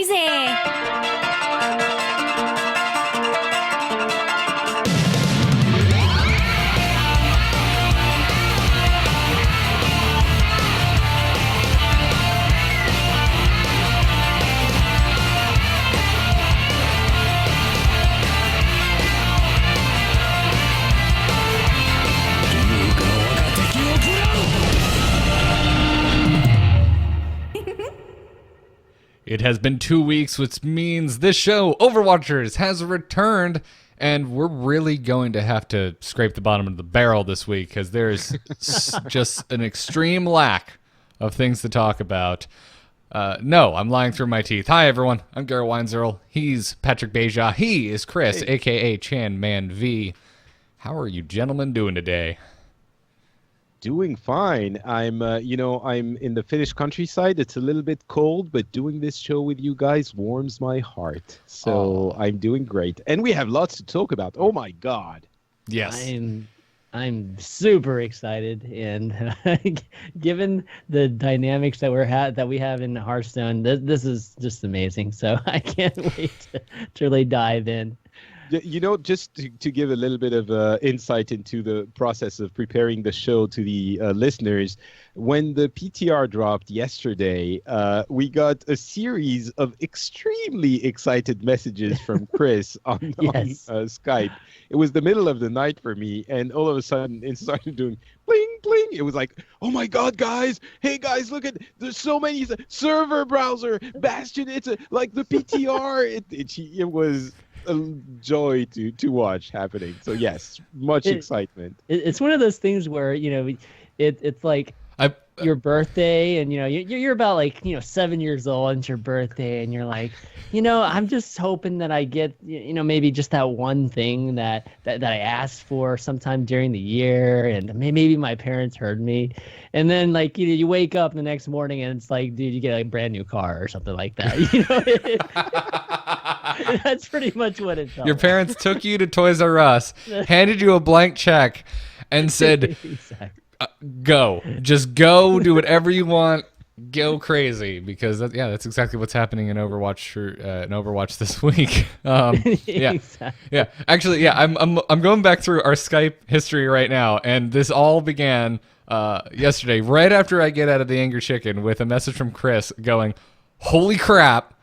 crazy! It has been 2 weeks, which means this show, Overwatchers, has returned, and we're really going to have to scrape the bottom of the barrel this week because there's just an extreme lack of things to talk about. No, I'm lying through my teeth. Hi, everyone. I'm Garrett Weinzierl. He's Patrick Beja. He is Chris, a.k.a. ChanmanV. How are you gentlemen doing today? Doing fine. I'm in the Finnish countryside. It's a little bit cold, but doing this show with you guys warms my heart. So I'm doing great. And we have lots to talk about. Oh my God. Yes. I'm super excited, and given the dynamics that we have in Hearthstone, this is just amazing. So I can't wait to really dive in. You know, just to give a little bit of insight into the process of preparing the show to the listeners, when the PTR dropped yesterday, we got a series of extremely excited messages from Chris on Skype. It was the middle of the night for me, and all of a sudden it started doing bling, bling. It was like, oh my God, guys. Hey, guys, look there's so many server browser, Bastion. It's like the PTR. It was a joy to watch happening. So yes, much excitement. It's one of those things where it's like your birthday, and you're about 7 years old, and it's your birthday, and you're like, I'm just hoping that I get maybe just that one thing that I asked for sometime during the year, and maybe my parents heard me, and then you wake up the next morning and it's like, dude, you get a brand new car or something like that. That's pretty much what it felt. Your parents took you to Toys R Us, handed you a blank check, and said, go. Just go, do whatever you want, go crazy. Because, that's exactly what's happening in Overwatch this week. Yeah. Actually, I'm going back through our Skype history right now, and this all began yesterday, right after I get out of the Angry Chicken, with a message from Chris going, holy crap,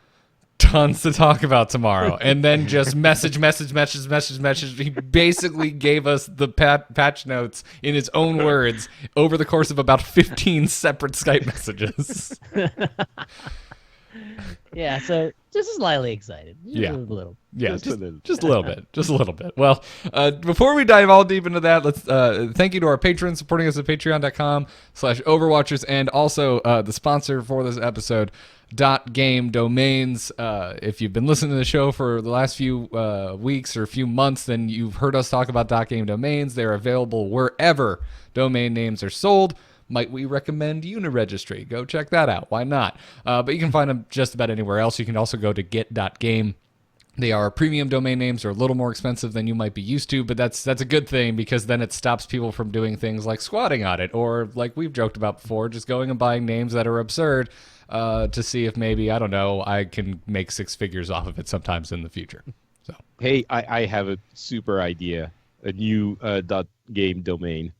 tons to talk about tomorrow, and then just message. He basically gave us the patch notes in his own words over the course of about 15 separate Skype messages. Yeah, so just slightly excited. Just a little. Yeah, just a little bit. Just a little bit. Well, before we dive all deep into that, let's thank you to our patrons supporting us at patreon.com/Overwatchers, and also the sponsor for this episode, .game domains. If you've been listening to the show for the last few weeks or few months, then you've heard us talk about .game domains. They're available wherever domain names are sold. Might we recommend Uniregistry? Go check that out. Why not? But you can find them just about anywhere else. You can also go to get.game. They are premium domain names. They're a little more expensive than you might be used to, but that's a good thing, because then it stops people from doing things like squatting on it, or like we've joked about before, just going and buying names that are absurd to see if maybe, I don't know, I can make six figures off of it sometimes in the future. So hey, I have a super idea, a new .game domain,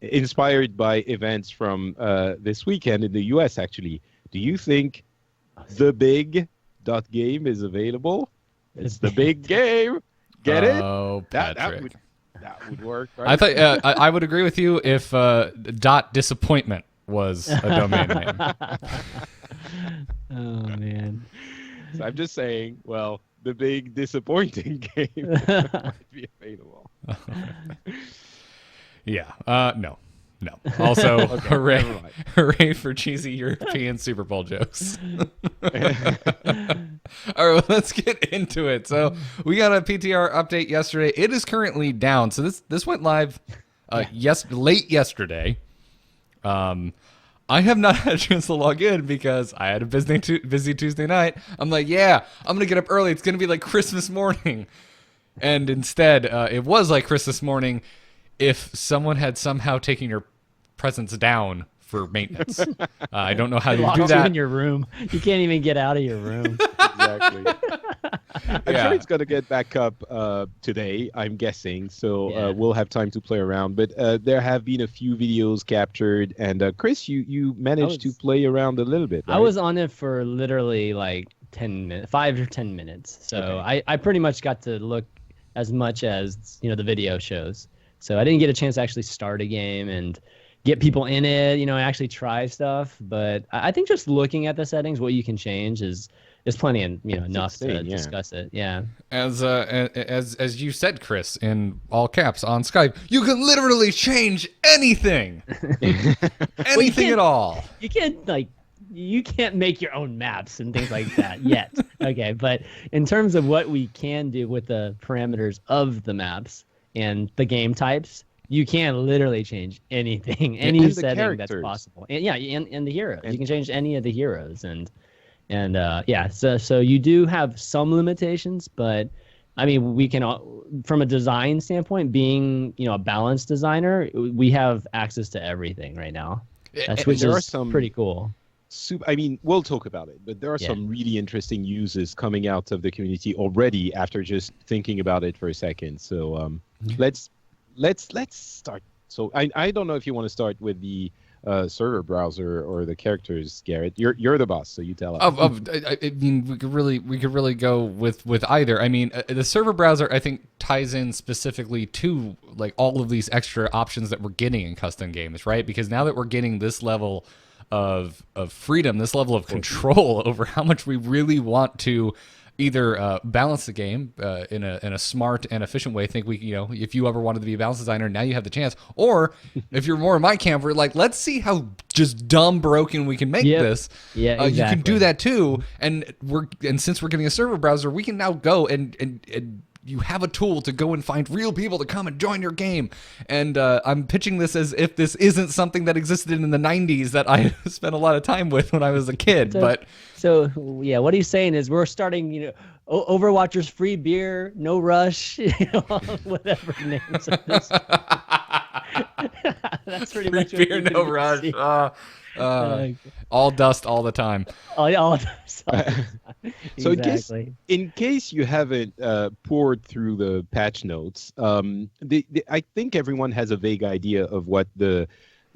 inspired by events from this weekend in the US, actually. Do you think the big .game is available? It's the big game. Get it? Oh, Patrick. That would work, right? I thought I would agree with you if .disappointment was a domain name. Oh, man. So I'm just saying, well, the big disappointing game might be available. Yeah. No. Also, okay, hooray for cheesy European Super Bowl jokes. All right, well, let's get into it. So we got a PTR update yesterday. It is currently down. So this went live late yesterday. I have not had a chance to log in because I had a busy Tuesday night. I'm like, I'm going to get up early. It's going to be like Christmas morning. And instead, it was like Christmas morning if someone had somehow taken your presents down for maintenance. I don't know how you do that. You in your room. You can't even get out of your room. exactly. I'm sure it's going to get back up today, I'm guessing. So we'll have time to play around. But there have been a few videos captured. And Chris, you managed to play around a little bit, right? I was on it for literally like 10 minutes, 5 or 10 minutes. So okay. I pretty much got to look as much as, the video shows. So I didn't get a chance to actually start a game and get people in it, and actually try stuff. But I think just looking at the settings, what you can change is plenty and enough to discuss it. Yeah. As you said, Chris, in all caps on Skype, you can literally change anything, anything at all. You can't make your own maps and things like that yet. Okay, but in terms of what we can do with the parameters of the maps and the game types, you can literally change anything, any setting that's possible. And and the heroes. You can change any of the heroes so you do have some limitations, but I mean, we can, from a design standpoint, being a balanced designer, we have access to everything right now. Which is pretty cool. I mean, we'll talk about it, but there are some really interesting uses coming out of the community already after just thinking about it for a second. So let's start. So I don't know if you want to start with the server browser or the characters, Garrett. You're the boss, so you tell us. I mean, we could really go with either. I mean, the server browser I think ties in specifically to like all of these extra options that we're getting in custom games, right? Because now that we're getting this level of freedom, this level of control over how much we really want to either balance the game in a smart and efficient way. I think if you ever wanted to be a balance designer, now you have the chance. Or if you're more in my camp, we're like, let's see how just dumb broken we can make this. Yeah, exactly. You can do that too. And since we're getting a server browser, we can now go and you have a tool to go and find real people to come and join your game. And I'm pitching this as if this isn't something that existed in the 90s that I spent a lot of time with when I was a kid. So what he's saying is we're starting, Overwatchers free beer, no rush, whatever names of this. That's pretty much free beer, no rush. All dust all the time. All dust. So in case you haven't poured through the patch notes, I think everyone has a vague idea of what the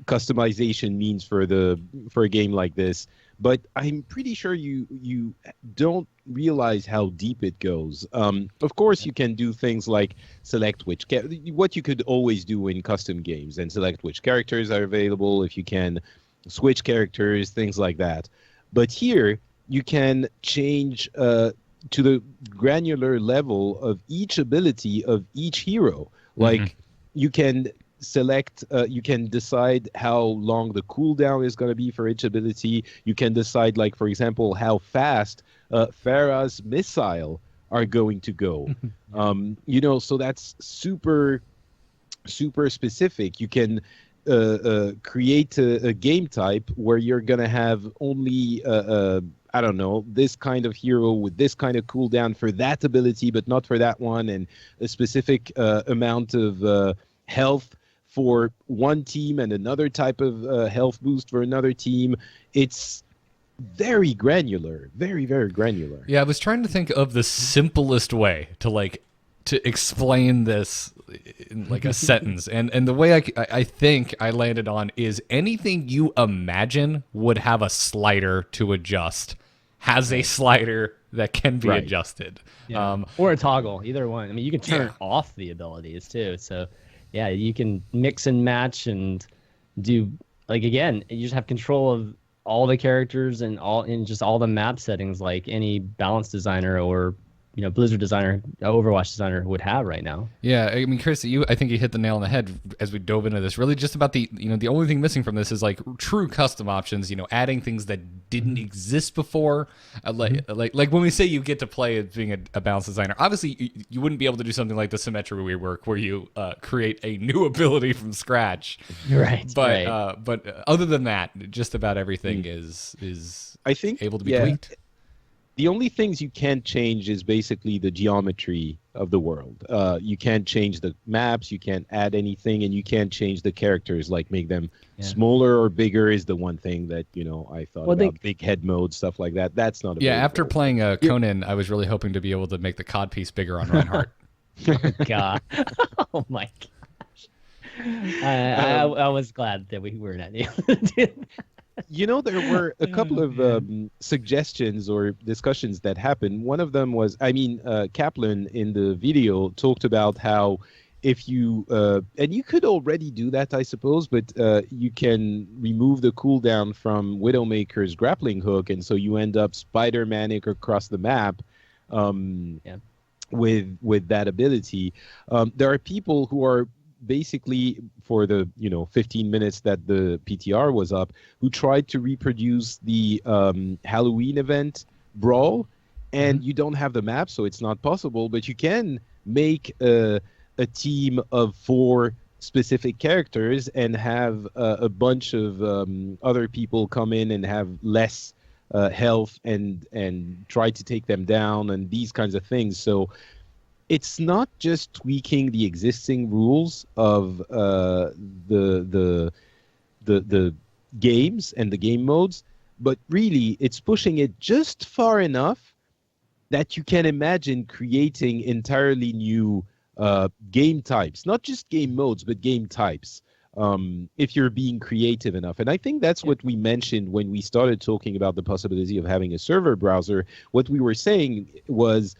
customization means for a game like this, but I'm pretty sure you don't realize how deep it goes. Of course, you can do things like select what you could always do in custom games and select which characters are available, if you can switch characters, things like that. But here, you can change to the granular level of each ability of each hero. Like, you can select, you can decide how long the cooldown is going to be for each ability. You can decide, like, for example, how fast Pharah's missile are going to go. So that's super, super specific. You can create a game type where you're going to have only, I don't know, this kind of hero with this kind of cooldown for that ability, but not for that one, and a specific amount of health for one team and another type of health boost for another team. It's very granular, very, very granular. Yeah, I was trying to think of the simplest way to explain this in like a sentence, and the way I think I landed on is anything you imagine would have a slider to adjust has a slider that can be adjusted, or a toggle, either one. I mean, you can turn off the abilities too, so you can mix and match and do, like, again, you just have control of all the characters and just all the map settings like any balance designer or Blizzard designer, Overwatch designer would have right now. Yeah, I mean, Chris, I think you hit the nail on the head as we dove into this. Really, just about the only thing missing from this is like true custom options. Adding things that didn't exist before. Like when we say you get to play as being a balance designer, obviously you wouldn't be able to do something like the symmetry rework where you create a new ability from scratch. Right. But other than that, just about everything is I think able to be tweaked. The only things you can't change is basically the geometry of the world. You can't change the maps, you can't add anything, and you can't change the characters, like make them smaller or bigger is the one thing that, I thought about. Big head mode, stuff like that. That's not available. Yeah, after playing Conan, I was really hoping to be able to make the codpiece bigger on Reinhardt. Oh, God. Oh, my gosh. I was glad that we were not able to do that. There were a couple of suggestions or discussions that happened. One of them was, Kaplan in the video talked about how if you, and you could already do that, I suppose, but you can remove the cooldown from Widowmaker's grappling hook, and so you end up Spider-Manic across the map with that ability. There are people who are basically, for the 15 minutes that the PTR was up, who tried to reproduce the Halloween event brawl, and you don't have the map, so it's not possible, but you can make a team of 4 specific characters and have a bunch of other people come in and have less health and try to take them down and these kinds of things. So it's not just tweaking the existing rules of the games and the game modes, but really it's pushing it just far enough that you can imagine creating entirely new game types, not just game modes, but game types, if you're being creative enough. And I think that's what we mentioned when we started talking about the possibility of having a server browser. What we were saying was,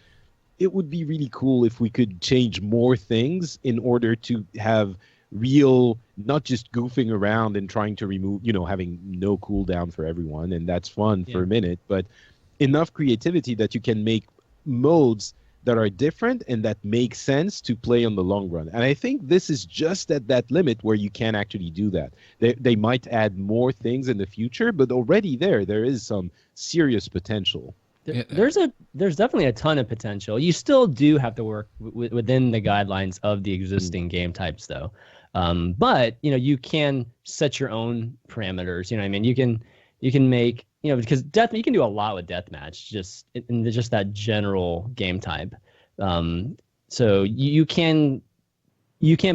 it would be really cool if we could change more things in order to have real, not just goofing around and trying to remove, having no cooldown for everyone, and that's fun for a minute, but enough creativity that you can make modes that are different and that make sense to play on the long run. And I think this is just at that limit where you can actually do that. They might add more things in the future, but already there is some serious potential. There's definitely a ton of potential. You still do have to work within the guidelines of the existing game types, though. But you can set your own parameters. You can make because you can do a lot with deathmatch just in just that general game type. So you can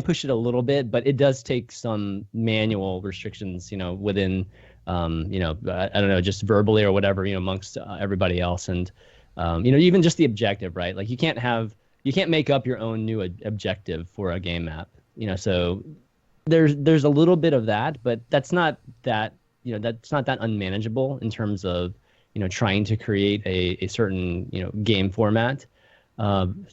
push it a little bit, but it does take some manual restrictions. Within. I don't know, just verbally or whatever, amongst everybody else. And, even just the objective, right? Like you can't make up your own new objective for a game map, so there's a little bit of that, but that's not that unmanageable in terms of, trying to create a certain, game format.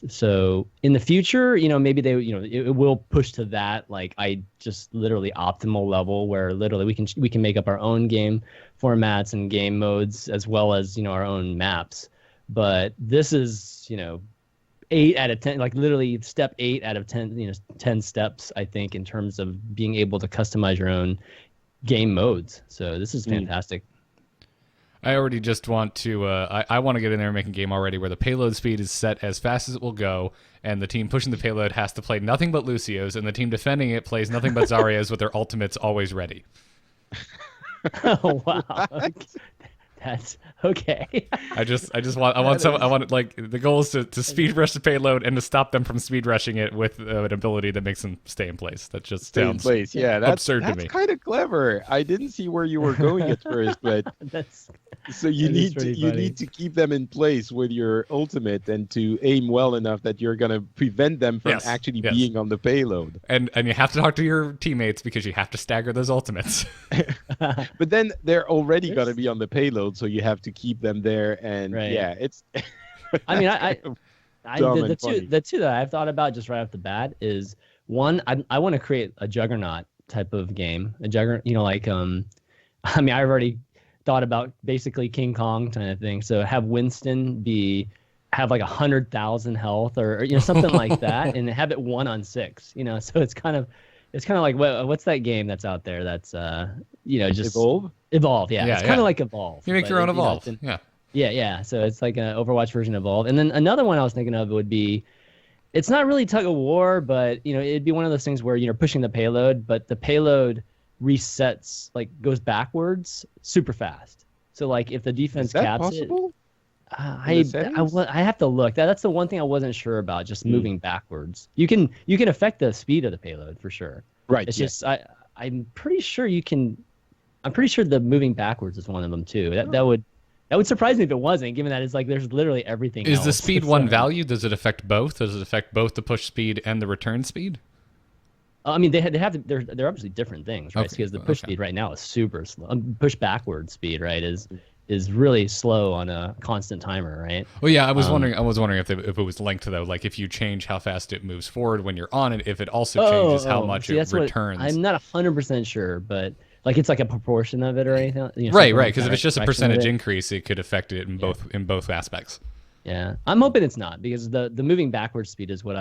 So in the future, maybe it will push to that, like I just literally optimal level where literally we can make up our own game formats and game modes as well as, our own maps. But this is, 8 out of 10, like literally step 8 out of 10, 10 steps, I think, in terms of being able to customize your own game modes. So this is fantastic. I already just want to, I want to get in there and make a game already where the payload speed is set as fast as it will go, and the team pushing the payload has to play nothing but Lucio's, and the team defending it plays nothing but Zarya's with their ultimates always ready. Oh, wow. That's okay. The goal is to speed rush the payload and to stop them from speed rushing it with an ability that makes them stay in place. That just sounds absurd to me. That's kind of clever. I didn't see where you were going at first, but so you need to keep them in place with your ultimate and to aim well enough that you're going to prevent them from being on the payload. And you have to talk to your teammates because you have to stagger those ultimates. But then they're already going to be on the payload, so you have to keep them there. And it's. I mean, the two that I've thought about just right off the bat is one. I want to create a Juggernaut type of game. A Juggernaut, I've already thought about basically King Kong kind of thing. So have Winston have like 100,000 health or something like that, and have it 1-on-6. So it's kind of like what's that game that's out there that's just Evolve. Yeah, it's kind of like Evolve. You make your own Evolve. Yeah. So it's like an Overwatch version of Evolve. And then another one I was thinking of would be, it's not really tug of war, but it'd be one of those things where you're pushing the payload, but the payload resets, like goes backwards super fast. So like if the defense caps it, I have to look. That's the one thing I wasn't sure about. Just moving backwards. You can affect the speed of the payload for sure. Right. It's just I'm pretty sure you can. I'm pretty sure the moving backwards is one of them too. That would surprise me if it wasn't, given that it's like there's literally everything. Is else. the speed one value? Does it affect both? Does it affect both the push speed and the return speed? I mean, they have to. They're obviously different things, right? Because the push speed right now is super slow. Push backward speed, right, is really slow on a constant timer, right? Well, yeah, I was wondering if it was linked to though, like if you change how fast it moves forward when you're on it, if it also changes how much it returns. I'm not 100% sure, but like it's like a proportion of it or anything. Right. Because if it's just a percentage increase, it could affect it in both aspects. Yeah, I'm hoping it's not, because the moving backward speed is what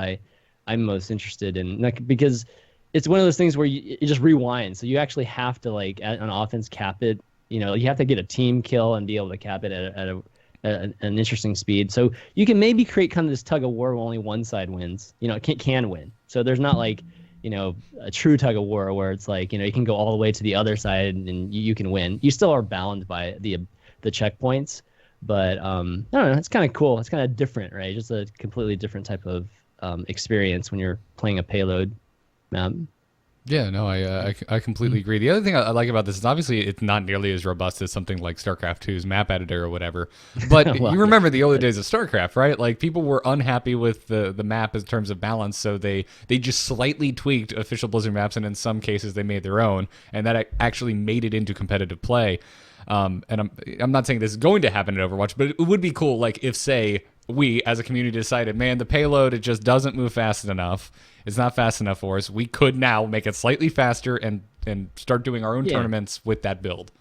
I'm most interested in, like, because it's one of those things where it just rewinds, so you actually have to, like, on offense, cap it. You have to get a team kill and be able to cap it at an interesting speed. So you can maybe create kind of this tug of war where only one side wins. It can win. So there's not like, a true tug of war where it's like, you can go all the way to the other side and you can win. You still are bound by the checkpoints, but I don't know. It's kind of cool. It's kind of different, right? Just a completely different type of experience when you're playing a payload map. Yeah, no, I completely agree. The other thing I like about this is obviously it's not nearly as robust as something like StarCraft 2's map editor or whatever. But you remember the early days of StarCraft, right? Like, people were unhappy with the map in terms of balance, so they just slightly tweaked official Blizzard maps, and in some cases they made their own, and that actually made it into competitive play. And I'm not saying this is going to happen in Overwatch, but it would be cool, like, if, say, we as a community decided, man, the payload, it just doesn't move fast enough. It's not fast enough for us. We could now make it slightly faster and start doing our own tournaments with that build.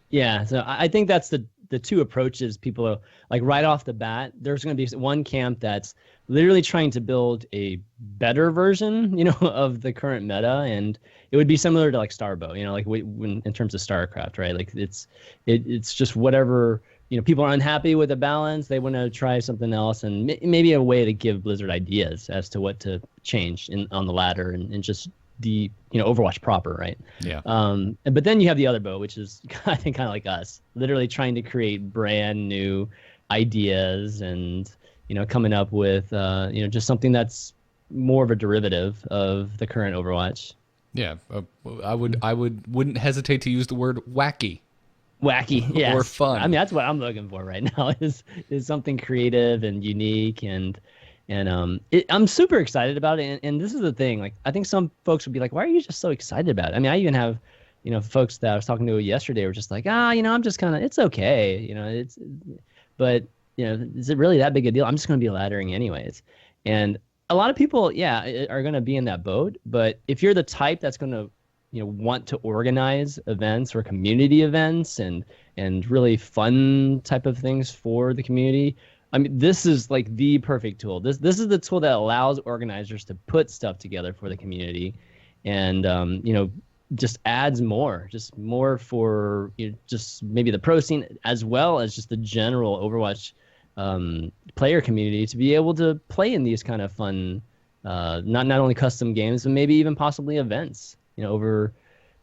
Yeah, so I think that's the two approaches people are, like, right off the bat. There's going to be one camp that's literally trying to build a better version, of the current meta, and it would be similar to like Starbow, like when in terms of StarCraft, right? Like it's just whatever. People are unhappy with the balance. They want to try something else, and maybe a way to give Blizzard ideas as to what to change on the ladder and just the Overwatch proper, right? Yeah. But then you have the other boat, which is I think kind of like us, literally trying to create brand new ideas and coming up with just something that's more of a derivative of the current Overwatch. Yeah, I wouldn't hesitate to use the word wacky. Wacky, yes. Or fun. I mean, that's what I'm looking for right now is something creative and unique, and I'm super excited about it. And this is the thing, like, I think some folks would be like, why are you just so excited about it? I mean, I even have, folks that I was talking to yesterday were just like, I'm just kind of, it's okay, but is it really that big a deal? I'm just going to be laddering anyways. And a lot of people, are going to be in that boat. But if you're the type that's going to, want to organize events or community events and really fun type of things for the community, I mean, this is like the perfect tool. This is the tool that allows organizers to put stuff together for the community, and just adds more for just maybe the pro scene as well as just the general Overwatch player community to be able to play in these kind of fun, not only custom games, but maybe even possibly events, over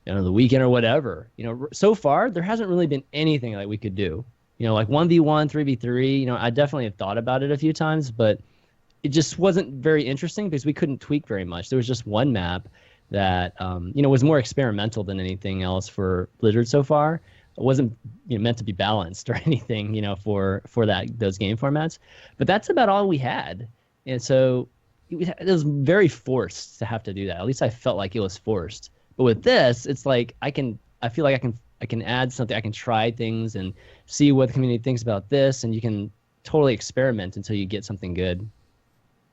the weekend or whatever. So far there hasn't really been anything that we could do. Like 1v1, 3v3. I definitely have thought about it a few times, but it just wasn't very interesting because we couldn't tweak very much. There was just one map that was more experimental than anything else for Blizzard so far. It wasn't meant to be balanced or anything, for those game formats. But that's about all we had, and so it was very forced to have to do that. At least I felt like it was forced. But with this, it's like I feel like I can add something. I can try things and see what the community thinks about this, and you can totally experiment until you get something good.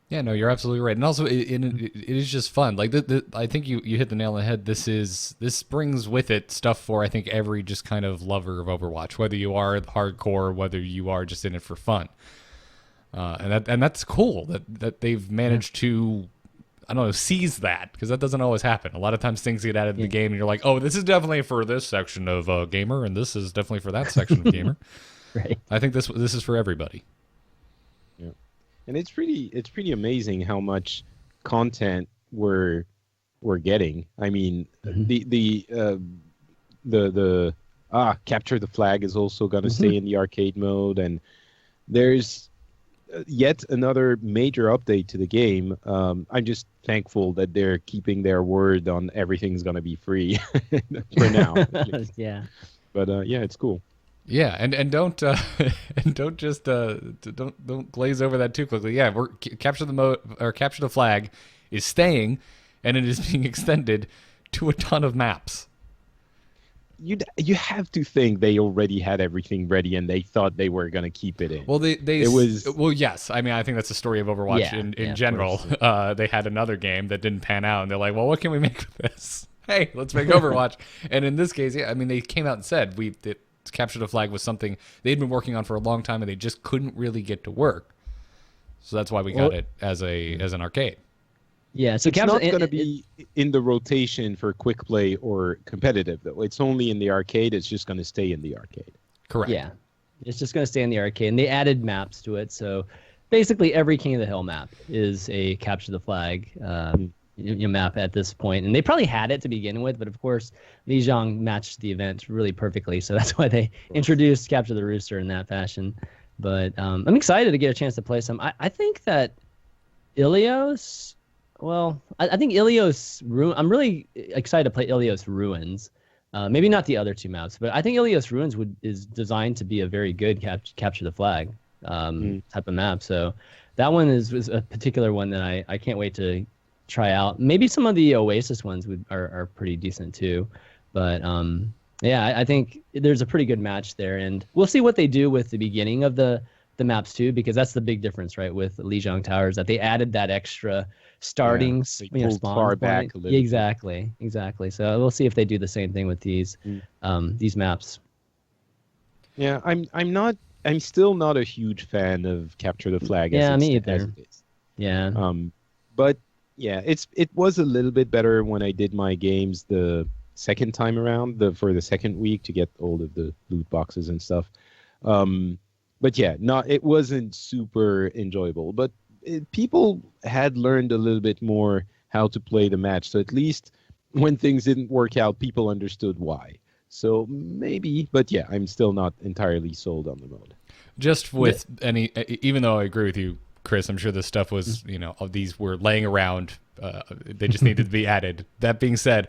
Yeah, no, you're absolutely right. And also, it is just fun. Like, I think you hit the nail on the head. This brings with it stuff for, I think, every just kind of lover of Overwatch, whether you are hardcore, whether you are just in it for fun. And that's cool that they've managed to, I don't know, seize that, because that doesn't always happen. A lot of times things get added to the game and you're like, oh, this is definitely for this section of gamer, and this is definitely for that section of gamer. Right. I think this is for everybody. Yeah, and it's pretty amazing how much content we're getting. I mean, the capture the flag is also going to stay in the arcade mode, and there's yet another major update to the game. I'm just thankful that they're keeping their word on everything's going to be free for now. Yeah. But yeah, it's cool. Yeah, and don't and don't just don't glaze over that too quickly. Yeah, we're capture the flag is staying, and it is being extended to a ton of maps. You have to think they already had everything ready and they thought they were going to keep it in. Well, yes. I mean, I think that's the story of Overwatch in general. They had another game that didn't pan out, and they're like, well, what can we make of this? Hey, let's make Overwatch. And in this case, yeah, I mean, they came out and said that Capture the Flag was something they'd been working on for a long time, and they just couldn't really get to work. So that's why we got it as an arcade. Yeah, so it's not going to be in the rotation for quick play or competitive, though. It's only in the arcade. It's just going to stay in the arcade. Correct. Yeah, it's just going to stay in the arcade, and they added maps to it. So basically, every King of the Hill map is a Capture the Flag map at this point, and they probably had it to begin with, but of course, Lijiang matched the event really perfectly, so that's why they introduced Capture the Rooster in that fashion. But I'm excited to get a chance to play some. I think that Ilios. Well, I think Ilios. I'm really excited to play Ilios Ruins. Maybe not the other two maps, but I think Ilios Ruins is designed to be a very good Capture the Flag type of map. So that one is a particular one that I can't wait to try out. Maybe some of the Oasis ones are pretty decent too. But yeah, I think there's a pretty good match there, and we'll see what they do with the beginning of the maps too, because that's the big difference, right, with Lijiang Towers, that they added that extra starting spawn far back a little. Exactly. So we'll see if they do the same thing with these maps. Yeah, I'm still not a huge fan of Capture the Flag. Yeah, me either. Yeah. But yeah, it was a little bit better when I did my games the second time around, for the second week, to get all of the loot boxes and stuff. But yeah, it wasn't super enjoyable. But people had learned a little bit more how to play the match. So at least when things didn't work out, people understood why. So maybe, but yeah, I'm still not entirely sold on the mode. Just with even though I agree with you, Chris, I'm sure this stuff was, these were laying around. They just needed to be added. That being said,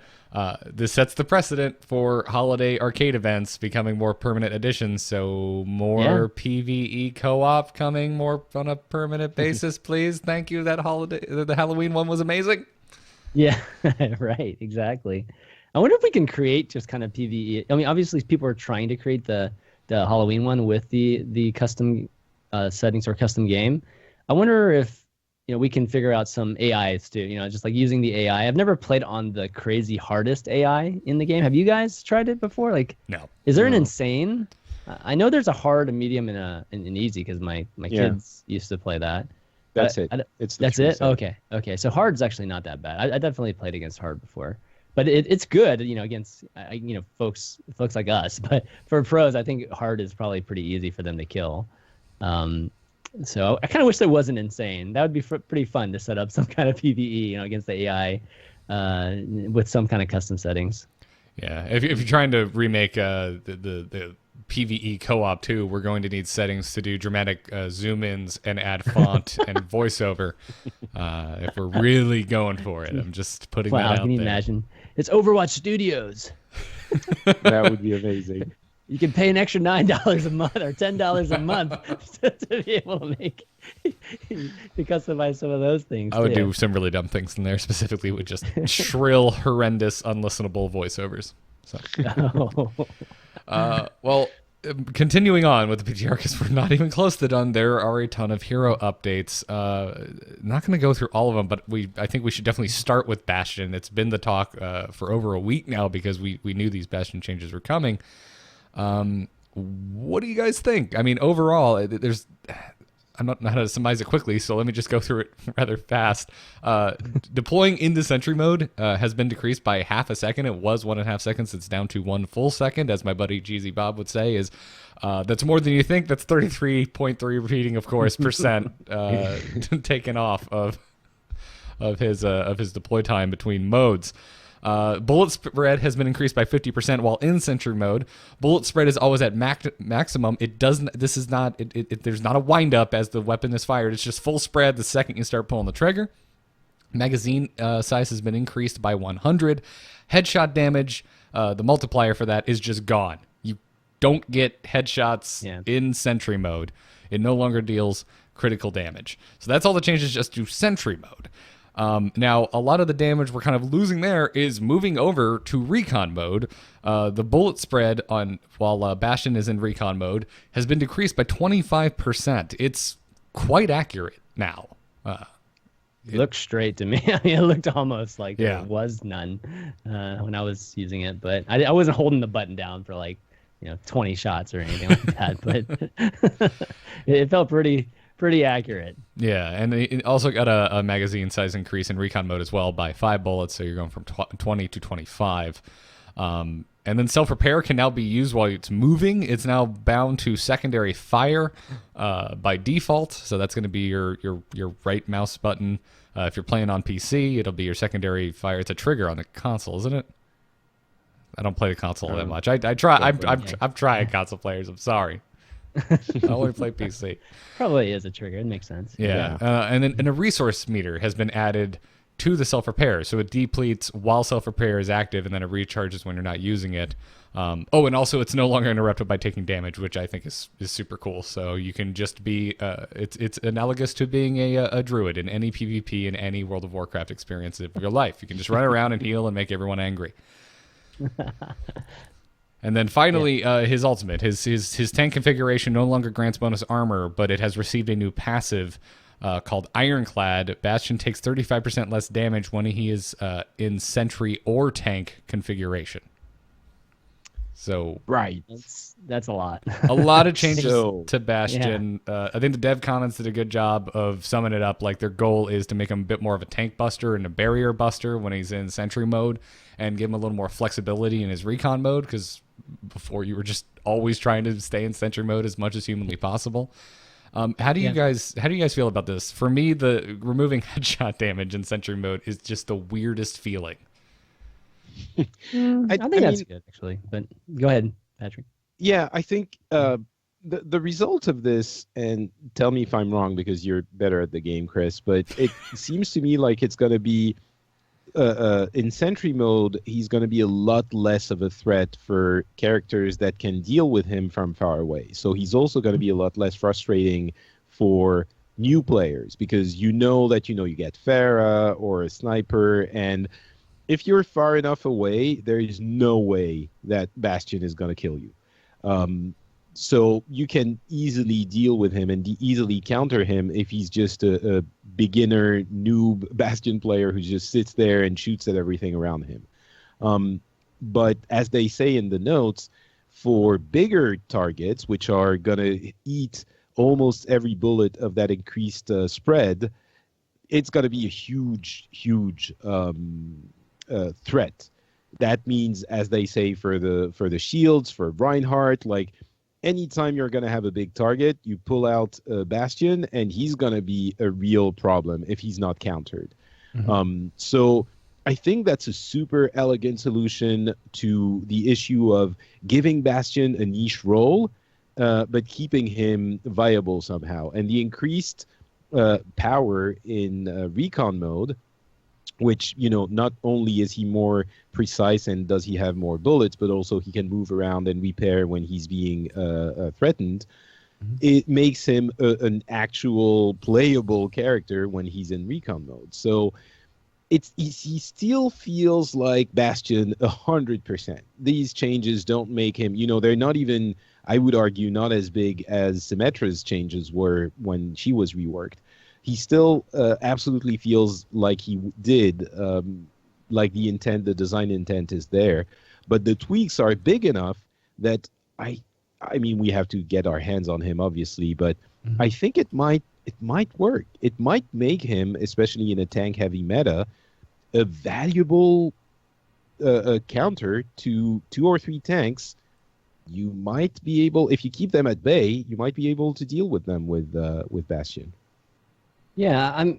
this sets the precedent for holiday arcade events becoming more permanent additions. So more PvE co-op coming more on a permanent basis, please. Thank you. The Halloween one was amazing. Yeah, right. Exactly. I wonder if we can create just kind of PvE. I mean, obviously people are trying to create the Halloween one with the custom settings or custom game. I wonder if we can figure out some AIs too, just like using the AI. I've never played on the crazy hardest AI in the game. Have you guys tried it before? Like, no. Is there an insane? I know there's a hard, a medium, and an easy, because my kids used to play that. That's it. That's it. Okay. So hard's actually not that bad. I definitely played against hard before, but it's good, against folks like us. But for pros, I think hard is probably pretty easy for them to kill. So I kind of wish there wasn't insane. That would be pretty fun to set up some kind of PvE, against the AI, with some kind of custom settings. Yeah, if you're trying to remake the PvE co-op too, we're going to need settings to do dramatic zoom-ins and add font and voiceover. If we're really going for it, I'm just putting that out there. Wow, can you imagine? It's Overwatch Studios. That would be amazing. You can pay an extra $9 a month or $10 a month to be able to customize some of those things. I would do some really dumb things in there, specifically with just shrill, horrendous, unlistenable voiceovers. So, well, continuing on with the PTR, because we're not even close to done. There are a ton of hero updates. Not going to go through all of them, but I think we should definitely start with Bastion. It's been the talk for over a week now, because we knew these Bastion changes were coming. What do you guys think? I mean, overall, I'm not know how to summarize it quickly, so let me just go through it rather fast. Deploying into sentry mode has been decreased by half a second. It was 1.5 seconds. It's down to 1 full second, as my buddy Jeezy Bob would say. That's more than you think. That's 33.3 repeating, of course, percent taken off of his deploy time between modes. Bullet spread has been increased by 50% while in sentry mode. Bullet spread is always at maximum. It doesn't. This is not. There's not a wind up as the weapon is fired. It's just full spread the second you start pulling the trigger. Magazine size has been increased by 100. Headshot damage, the multiplier for that is just gone. You don't get headshots in sentry mode. It no longer deals critical damage. So that's all the changes just to sentry mode. Now, a lot of the damage we're kind of losing there is moving over to recon mode. The bullet spread while Bastion is in recon mode has been decreased by 25%. It's quite accurate now. It looked straight to me. I mean, it looked almost like there was none when I was using it, but I wasn't holding the button down for 20 shots or anything like that. But it felt pretty accurate. Yeah, and it also got a magazine size increase in recon mode as well by 5 bullets, so you're going from 20 to 25. And then self-repair can now be used while it's moving. It's now bound to secondary fire by default, so that's going to be your right mouse button. If you're playing on PC, it'll be your secondary fire. It's a trigger on the console, isn't it? I don't play the console that much. I try. I'm trying console players. I'm sorry. I only play PC. Probably is a trigger. It makes sense. Yeah. And a resource meter has been added to the self-repair. So it depletes while self-repair is active, and then it recharges when you're not using it. And also it's no longer interrupted by taking damage, which I think is super cool. So you can just be, it's analogous to being a druid in any PvP in any World of Warcraft experience of your life. You can just run around and heal and make everyone angry. And then finally, his ultimate, his tank configuration no longer grants bonus armor, but it has received a new passive called Ironclad. Bastion takes 35% less damage when he is in sentry or tank configuration. So right, that's a lot. A lot of changes to Bastion. Yeah. I think the dev comments did a good job of summing it up. Like their goal is to make him a bit more of a tank buster and a barrier buster when he's in sentry mode, and give him a little more flexibility in his recon mode, because before you were just always trying to stay in sentry mode as much as humanly possible. How do you guys feel about this? For me, the removing headshot damage in sentry mode is just the weirdest feeling. I think that's good, actually. But go ahead, Patrick. Yeah, I think the result of this, and tell me if I'm wrong because you're better at the game, Chris, but it seems to me like it's going to be in sentry mode, he's going to be a lot less of a threat for characters that can deal with him from far away. So he's also going to be a lot less frustrating for new players, because you get Pharah or a sniper, and if you're far enough away, there is no way that Bastion is going to kill you. So you can easily deal with him and easily counter him if he's just a beginner, noob Bastion player who just sits there and shoots at everything around him. But as they say in the notes, for bigger targets, which are going to eat almost every bullet of that increased spread, it's going to be a huge threat. That means, as they say, for the shields, for Reinhardt, like anytime you're going to have a big target, you pull out Bastion, and he's going to be a real problem if he's not countered. Mm-hmm. So I think that's a super elegant solution to the issue of giving Bastion a niche role, but keeping him viable somehow. And the increased power in recon mode, which, not only is he more precise and does he have more bullets, but also he can move around and repair when he's being threatened. Mm-hmm. It makes him an actual playable character when he's in recon mode. So he still feels like Bastion 100%. These changes don't make him, they're not even, I would argue, not as big as Symmetra's changes were when she was reworked. He still absolutely feels like he did, like the design intent is there. But the tweaks are big enough that I mean, we have to get our hands on him, obviously, but I think it might work. It might make him, especially in a tank-heavy meta, a valuable counter to 2 or 3 tanks. You might be able, if you keep them at bay, you might be able to deal with them with Bastion. Yeah,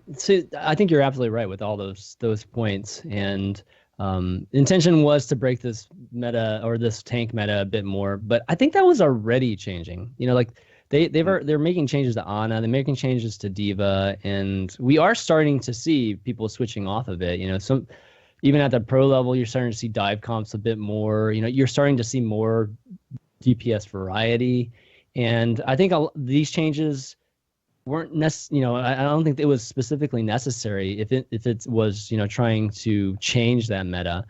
I think you're absolutely right with all those points, and Intention was to break this meta or this tank meta a bit more, but I think that was already changing. You know, like they're making changes to Ana, they're making changes to Diva, and we are starting to see people switching off of it. You know, some even at the pro level, you're starting to see dive comps a bit more. You know, you're starting to see more DPS variety, and I think these changes weren't necessary. You know, I don't think it was specifically necessary if it was, you know, trying to change that meta.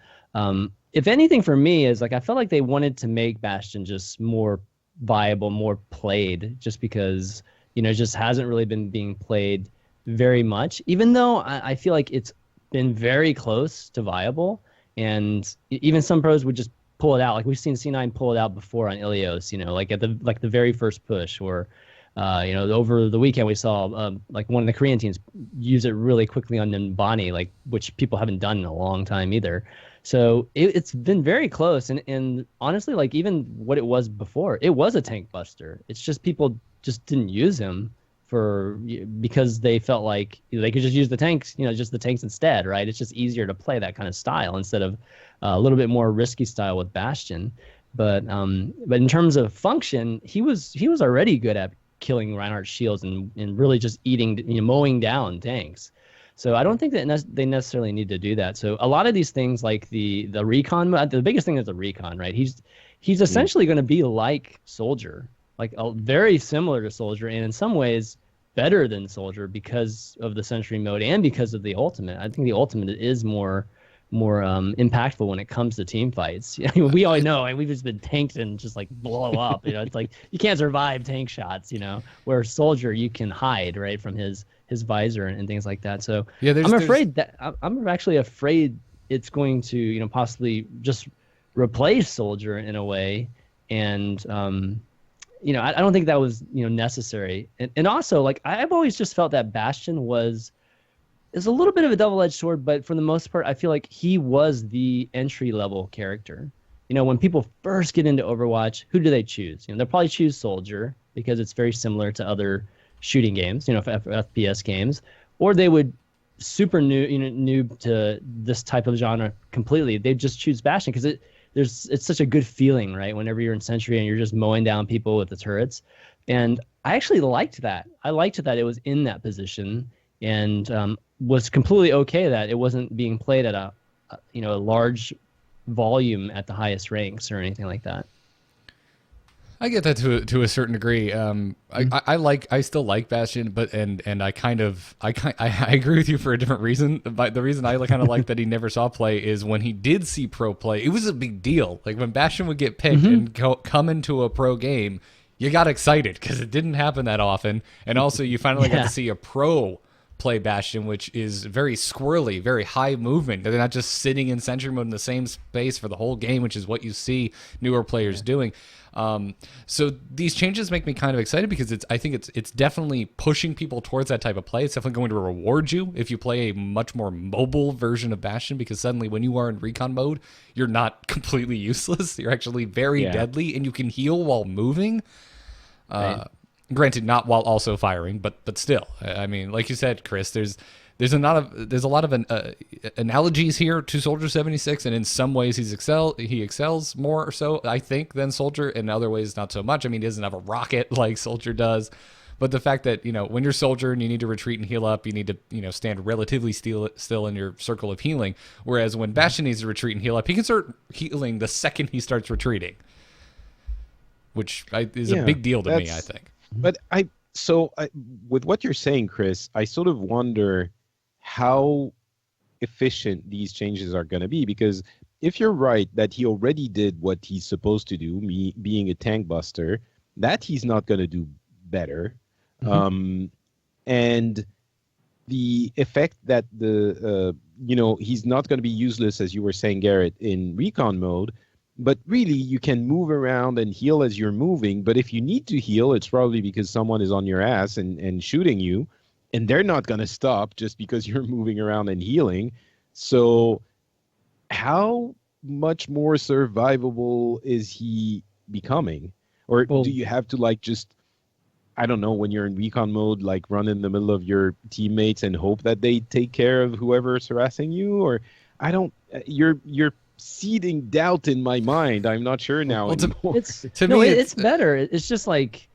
If anything, for me, is like I felt like they wanted to make Bastion just more viable, more played, just because, you know, it just hasn't really been being played very much, even though I feel like it's been very close to viable, and even some pros would just pull it out. Like we've seen C9 pull it out before on Ilios, you know, like at the very first push, or you know, over the weekend we saw like one of the Korean teams use it really quickly on Nimbani, like which people haven't done in a long time either. So it's been very close, and honestly, like even what it was before, it was a tank buster. It's just people just didn't use him because they felt like they could just use the tanks, you know, just the tanks instead, right? It's just easier to play that kind of style instead of a little bit more risky style with Bastion. But in terms of function, he was already good at killing Reinhardt's shields and really just eating, you know, mowing down tanks. So I don't think that they necessarily need to do that. So a lot of these things, like the recon, the biggest thing is the recon, right? He's essentially going to be like Soldier, like very similar to Soldier, and in some ways better than Soldier because of the Sentry mode and because of the ultimate. I think the ultimate is more impactful when it comes to team fights. We all know, and we've just been tanked and just like blow up. You know, it's like you can't survive tank shots. You know, where Soldier you can hide right from his visor and things like that. So yeah, I'm actually afraid it's going to, you know, possibly just replace Soldier in a way, and you know, I don't think that was, you know, necessary. And also, like, I've always just felt that Bastion is a little bit of a double-edged sword, but for the most part, I feel like he was the entry-level character. You know, when people first get into Overwatch, who do they choose? You know, they'll probably choose Soldier because it's very similar to other shooting games, you know, FPS games, or they would noob to this type of genre completely. They'd just choose Bastion because it's such a good feeling, right? Whenever you're in Sentry and you're just mowing down people with the turrets. And I actually liked that. I liked that it was in that position, and was completely okay that it wasn't being played at a large volume at the highest ranks or anything like that. I get that to a certain degree. I still like Bastion, but I agree with you for a different reason. But the reason I kind of like that he never saw play is when he did see pro play, it was a big deal. Like when Bastion would get picked and come into a pro game, you got excited because it didn't happen that often, and also you finally got to see a pro play Bastion, which is very squirrely, very high movement. They're not just sitting in sentry mode in the same space for the whole game, which is what you see newer players doing. So these changes make me kind of excited because I think it's definitely pushing people towards that type of play. It's definitely going to reward you if you play a much more mobile version of Bastion, because suddenly when you are in recon mode, you're not completely useless. You're actually very deadly, and you can heal while moving. Granted, not while also firing, but still. I mean, like you said, Chris, there's a lot of analogies here to Soldier 76, and in some ways he excels more so, I think, than Soldier. In other ways, not so much. I mean, he doesn't have a rocket like Soldier does, but the fact that, you know, when you're Soldier and you need to retreat and heal up, you need to, you know, stand relatively still in your circle of healing. Whereas when Bastion needs to retreat and heal up, he can start healing the second he starts retreating, which is a big deal to me, I think. But with what you're saying, Chris, I sort of wonder how efficient these changes are going to be, because if you're right that he already did what he's supposed to do, being a tank buster, that he's not going to do better. And the effect that he's not going to be useless, as you were saying, Garrett, in recon mode. But really, you can move around and heal as you're moving. But if you need to heal, it's probably because someone is on your ass and shooting you. And they're not going to stop just because you're moving around and healing. So how much more survivable is he becoming? Or do you have to, like, just, I don't know, when you're in recon mode, like run in the middle of your teammates and hope that they take care of whoever's harassing you? Or I don't. You're seeding doubt in my mind. I'm not sure now anymore. It's better. It's just like,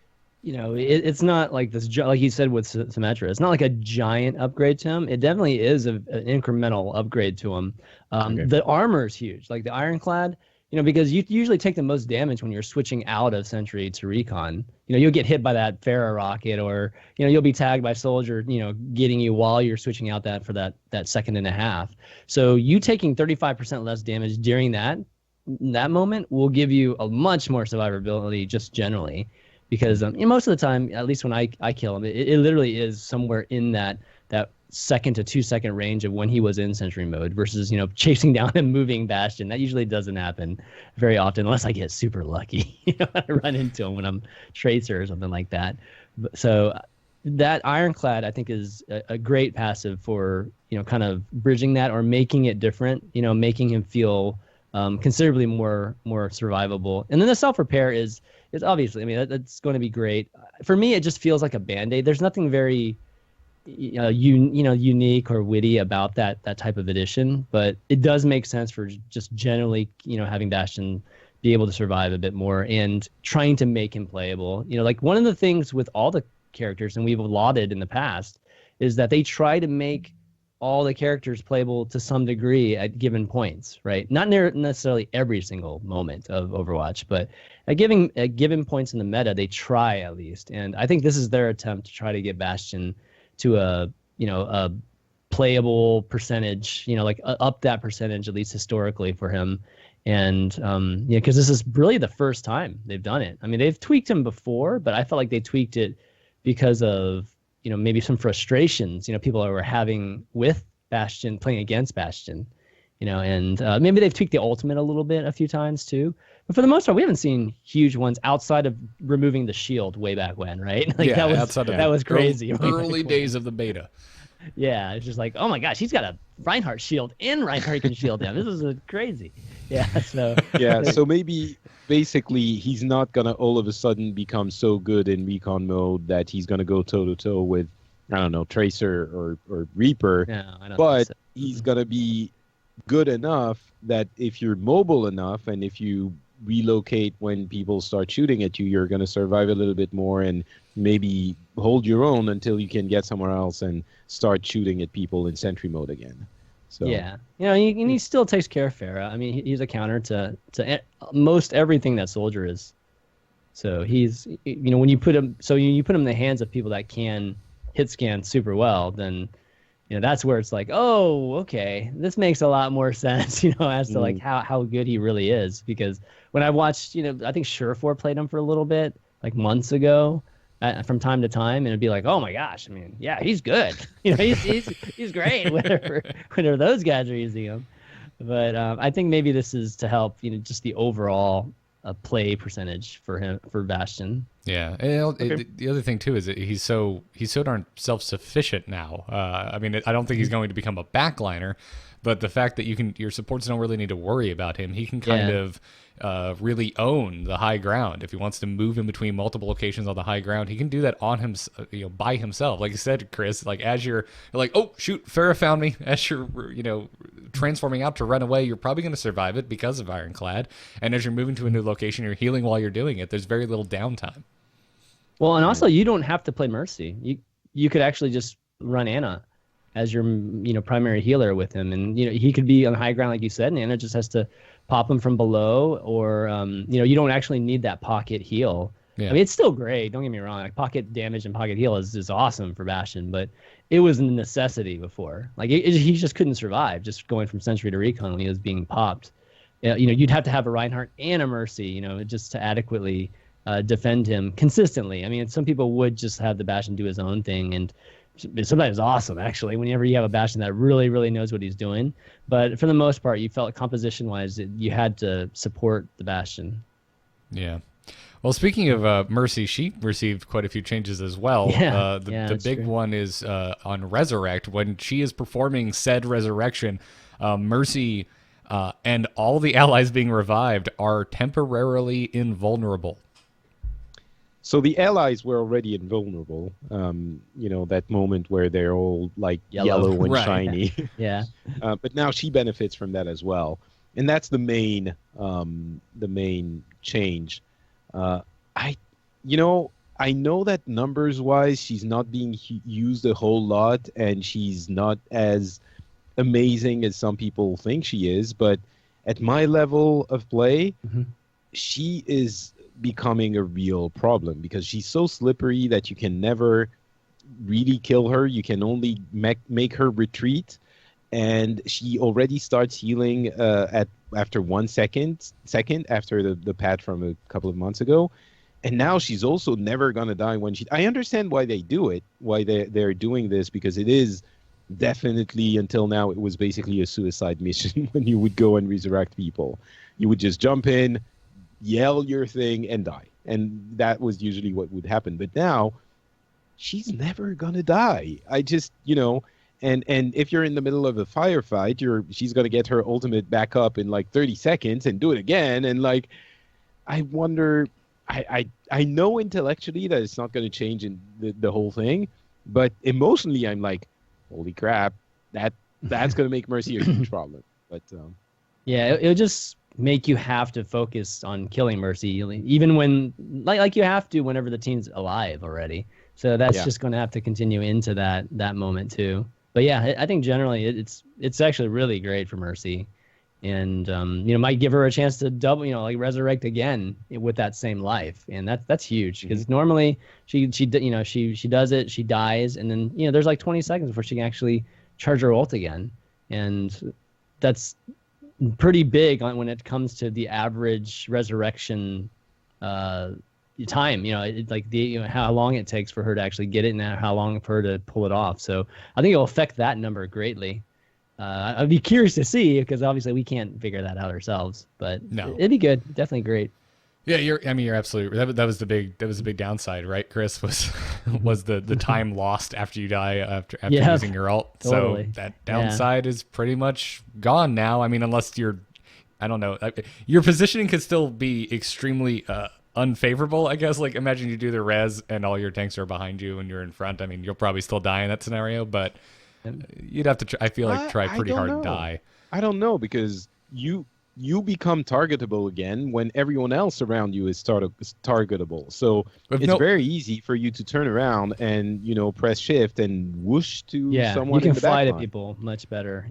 it's not like this, like you said with Symmetra. It's not like a giant upgrade to him. It definitely is an incremental upgrade to him. Okay. The armor is huge, like the Ironclad. Because you usually take the most damage when you're switching out of Sentry to Recon. You'll get hit by that Farah rocket, or you'll be tagged by Soldier, getting you while you're switching out for that second and a half. So you taking 35% less damage during that moment will give you a much more survivability just generally, because most of the time, at least when I kill him, it literally is somewhere in that 1 to 2 second range of when he was in Sentry mode versus chasing down and moving Bastion. That usually doesn't happen very often unless I get super lucky. I run into him when I'm Tracer or something like that. So that Ironclad, I think, is a great passive for kind of bridging that or making it different. Making him feel considerably more survivable. And then the self repair is obviously, that's going to be great. For me, it just feels like a Band-Aid. There's nothing very unique or witty about that type of addition, but it does make sense for just generally, having Bastion be able to survive a bit more and trying to make him playable. Like one of the things with all the characters, and we've lauded in the past, is that they try to make all the characters playable to some degree at given points, right? Not necessarily every single moment of Overwatch, but at given points in the meta, they try at least. And I think this is their attempt to try to get Bastion to a playable percentage, like up that percentage, at least historically for him. And because this is really the first time they've done it. They've tweaked him before, but I felt like they tweaked it because of, maybe some frustrations, people were having with Bastion, playing against Bastion, and maybe they've tweaked the ultimate a little bit a few times too. But for the most part, we haven't seen huge ones outside of removing the shield way back when, right? That was crazy. Early days of the beta. Yeah, it's just like, oh my gosh, he's got a Reinhardt shield and Reinhardt can shield him. This is crazy. Yeah, so so maybe basically he's not gonna all of a sudden become so good in recon mode that he's gonna go toe to toe with, I don't know, Tracer or Reaper. No, I don't but think so. He's gonna be good enough that if you're mobile enough and if you relocate when people start shooting at you, you're going to survive a little bit more and maybe hold your own until you can get somewhere else and start shooting at people in Sentry mode again. So yeah, he still takes care of Farah. He's a counter to most everything that Soldier is. So he's, when you put him, you put him in the hands of people that can hit scan super well, then that's where it's like, oh, okay, this makes a lot more sense, as to like how good he really is. Because when I watched, I think Surefour played him for a little bit, like months ago, from time to time, and it'd be like, oh my gosh, yeah, he's good. He's great whenever those guys are using him. But I think maybe this is to help, just the overall play percentage for him, for Bastion. Yeah, and the other thing too is that he's so darn self-sufficient now. I don't think he's going to become a backliner, but the fact that your supports don't really need to worry about him, he can kind of really own the high ground. If he wants to move in between multiple locations on the high ground, he can do that on him, by himself. Like you said, Chris, like as you're like, oh shoot, Farah found me. As you're transforming out to run away, you're probably going to survive it because of Ironclad. And as you're moving to a new location, you're healing while you're doing it. There's very little downtime. Well, and also you don't have to play Mercy. You could actually just run Ana as your primary healer with him, and he could be on high ground like you said, and Ana just has to pop him from below, or you don't actually need that pocket heal. Yeah. It's still great. Don't get me wrong. Like pocket damage and pocket heal is awesome for Bastion, but it was a necessity before. Like he just couldn't survive just going from Sentry to Recon when he was being popped. You'd have to have a Reinhardt and a Mercy, just to adequately defend him consistently. Some people would just have the Bastion do his own thing, and sometimes it's awesome actually whenever you have a Bastion that really, really knows what he's doing. But for the most part, you felt composition-wise you had to support the Bastion. Yeah. Well, speaking of Mercy, she received quite a few changes as well. Yeah, the big one is on Resurrect. When she is performing said resurrection, Mercy and all the allies being revived are temporarily invulnerable. So the allies were already invulnerable. That moment where they're all like yellow and Right. shiny. Yeah. But now she benefits from that as well, and that's the main change. I, I know that numbers-wise, she's not being used a whole lot, and she's not as amazing as some people think she is. But at my level of play, she is becoming a real problem because she's so slippery that you can never really kill her. You can only make her retreat, and she already starts healing after 1 second after the patch from a couple of months ago. And now she's also never gonna die when she. I understand why they do it, why they're doing this, because it is definitely, until now, it was basically a suicide mission when you would go and resurrect people. You would just jump in, yell your thing, and die, and that was usually what would happen. But now, she's never gonna die. I just, and if you're in the middle of a firefight, she's gonna get her ultimate back up in like 30 seconds and do it again, and like, I wonder. I know intellectually that it's not going to change in the whole thing, but emotionally I'm like, holy crap, that's going to make Mercy a huge problem. But yeah, it'll just make you have to focus on killing Mercy, even when like you have to whenever the team's alive already. So that's just going to have to continue into that moment too. But yeah, I think generally it's actually really great for Mercy. And might give her a chance to double, like resurrect again with that same life, and that's huge because normally she does it, she dies, and then there's like 20 seconds before she can actually charge her ult again, and that's pretty big when it comes to the average resurrection time. How long it takes for her to actually get it and how long for her to pull it off. So I think it'll affect that number greatly. I'd be curious to see because obviously we can't figure that out ourselves, but it'd be good. Definitely great. Yeah, you're absolutely. That was the big downside, right, Chris? Was the time lost after you die after using your ult. Totally. So that downside is pretty much gone now. I mean, unless I don't know, your positioning could still be extremely unfavorable, I guess. Like imagine you do the res and all your tanks are behind you and you're in front. I mean, you'll probably still die in that scenario, but you'd have to try pretty hard to die. I don't know, because you become targetable again when everyone else around you is targetable. So it's very easy for you to turn around and press shift and whoosh to someone. You can in the fly to backline. people much better.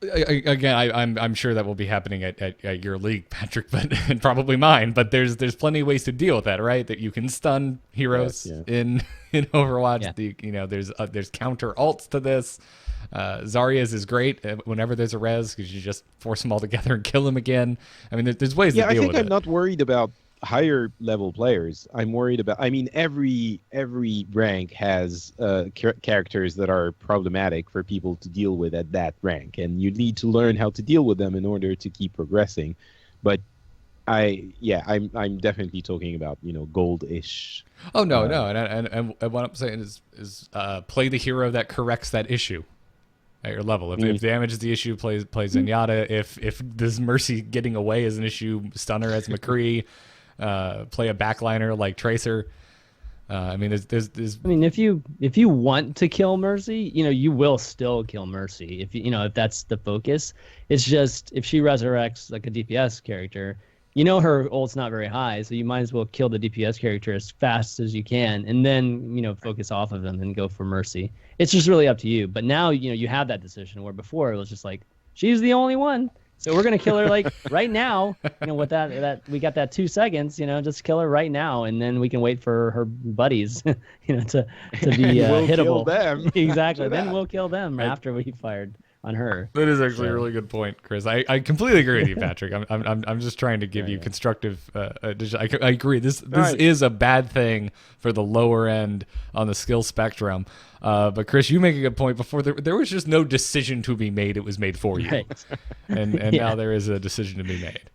Again, I'm sure that will be happening at your league, Patrick, but and probably mine. But there's plenty of ways to deal with that, right? That you can stun heroes in Overwatch. Yeah. There's counter ults to this. Zarya's is great whenever there's a res because you just force them all together and kill them again. I mean, there's ways to deal with it. I think I'm not worried about higher level players. I'm worried about. I mean, every rank has characters that are problematic for people to deal with at that rank, and you need to learn how to deal with them in order to keep progressing. But I'm definitely talking about gold-ish. Oh no, and what I'm saying is play the hero that corrects that issue at your level. If damage is the issue, play Zenyatta. If this Mercy getting away is an issue, stunner as McCree. Play a backliner like Tracer. I mean, there's. I mean, if you want to kill Mercy, you will still kill Mercy. If that's the focus. It's just if she resurrects like a DPS character, her ult's not very high, so you might as well kill the DPS character as fast as you can, and then focus off of them and go for Mercy. It's just really up to you. But now you have that decision where before it was just like she's the only one. So we're gonna kill her like right now. With that we got that 2 seconds. Just kill her right now, and then we can wait for her buddies, to be we'll hittable. Kill them. Exactly. Then we'll kill them after we fired on her. That is actually a really good point, Chris. I completely agree with you, Patrick. I'm just trying to give you constructive. I agree. This is a bad thing for the lower end on the skill spectrum. But Chris, you make a good point. Before there was just no decision to be made; it was made for you, right. and now there is a decision to be made.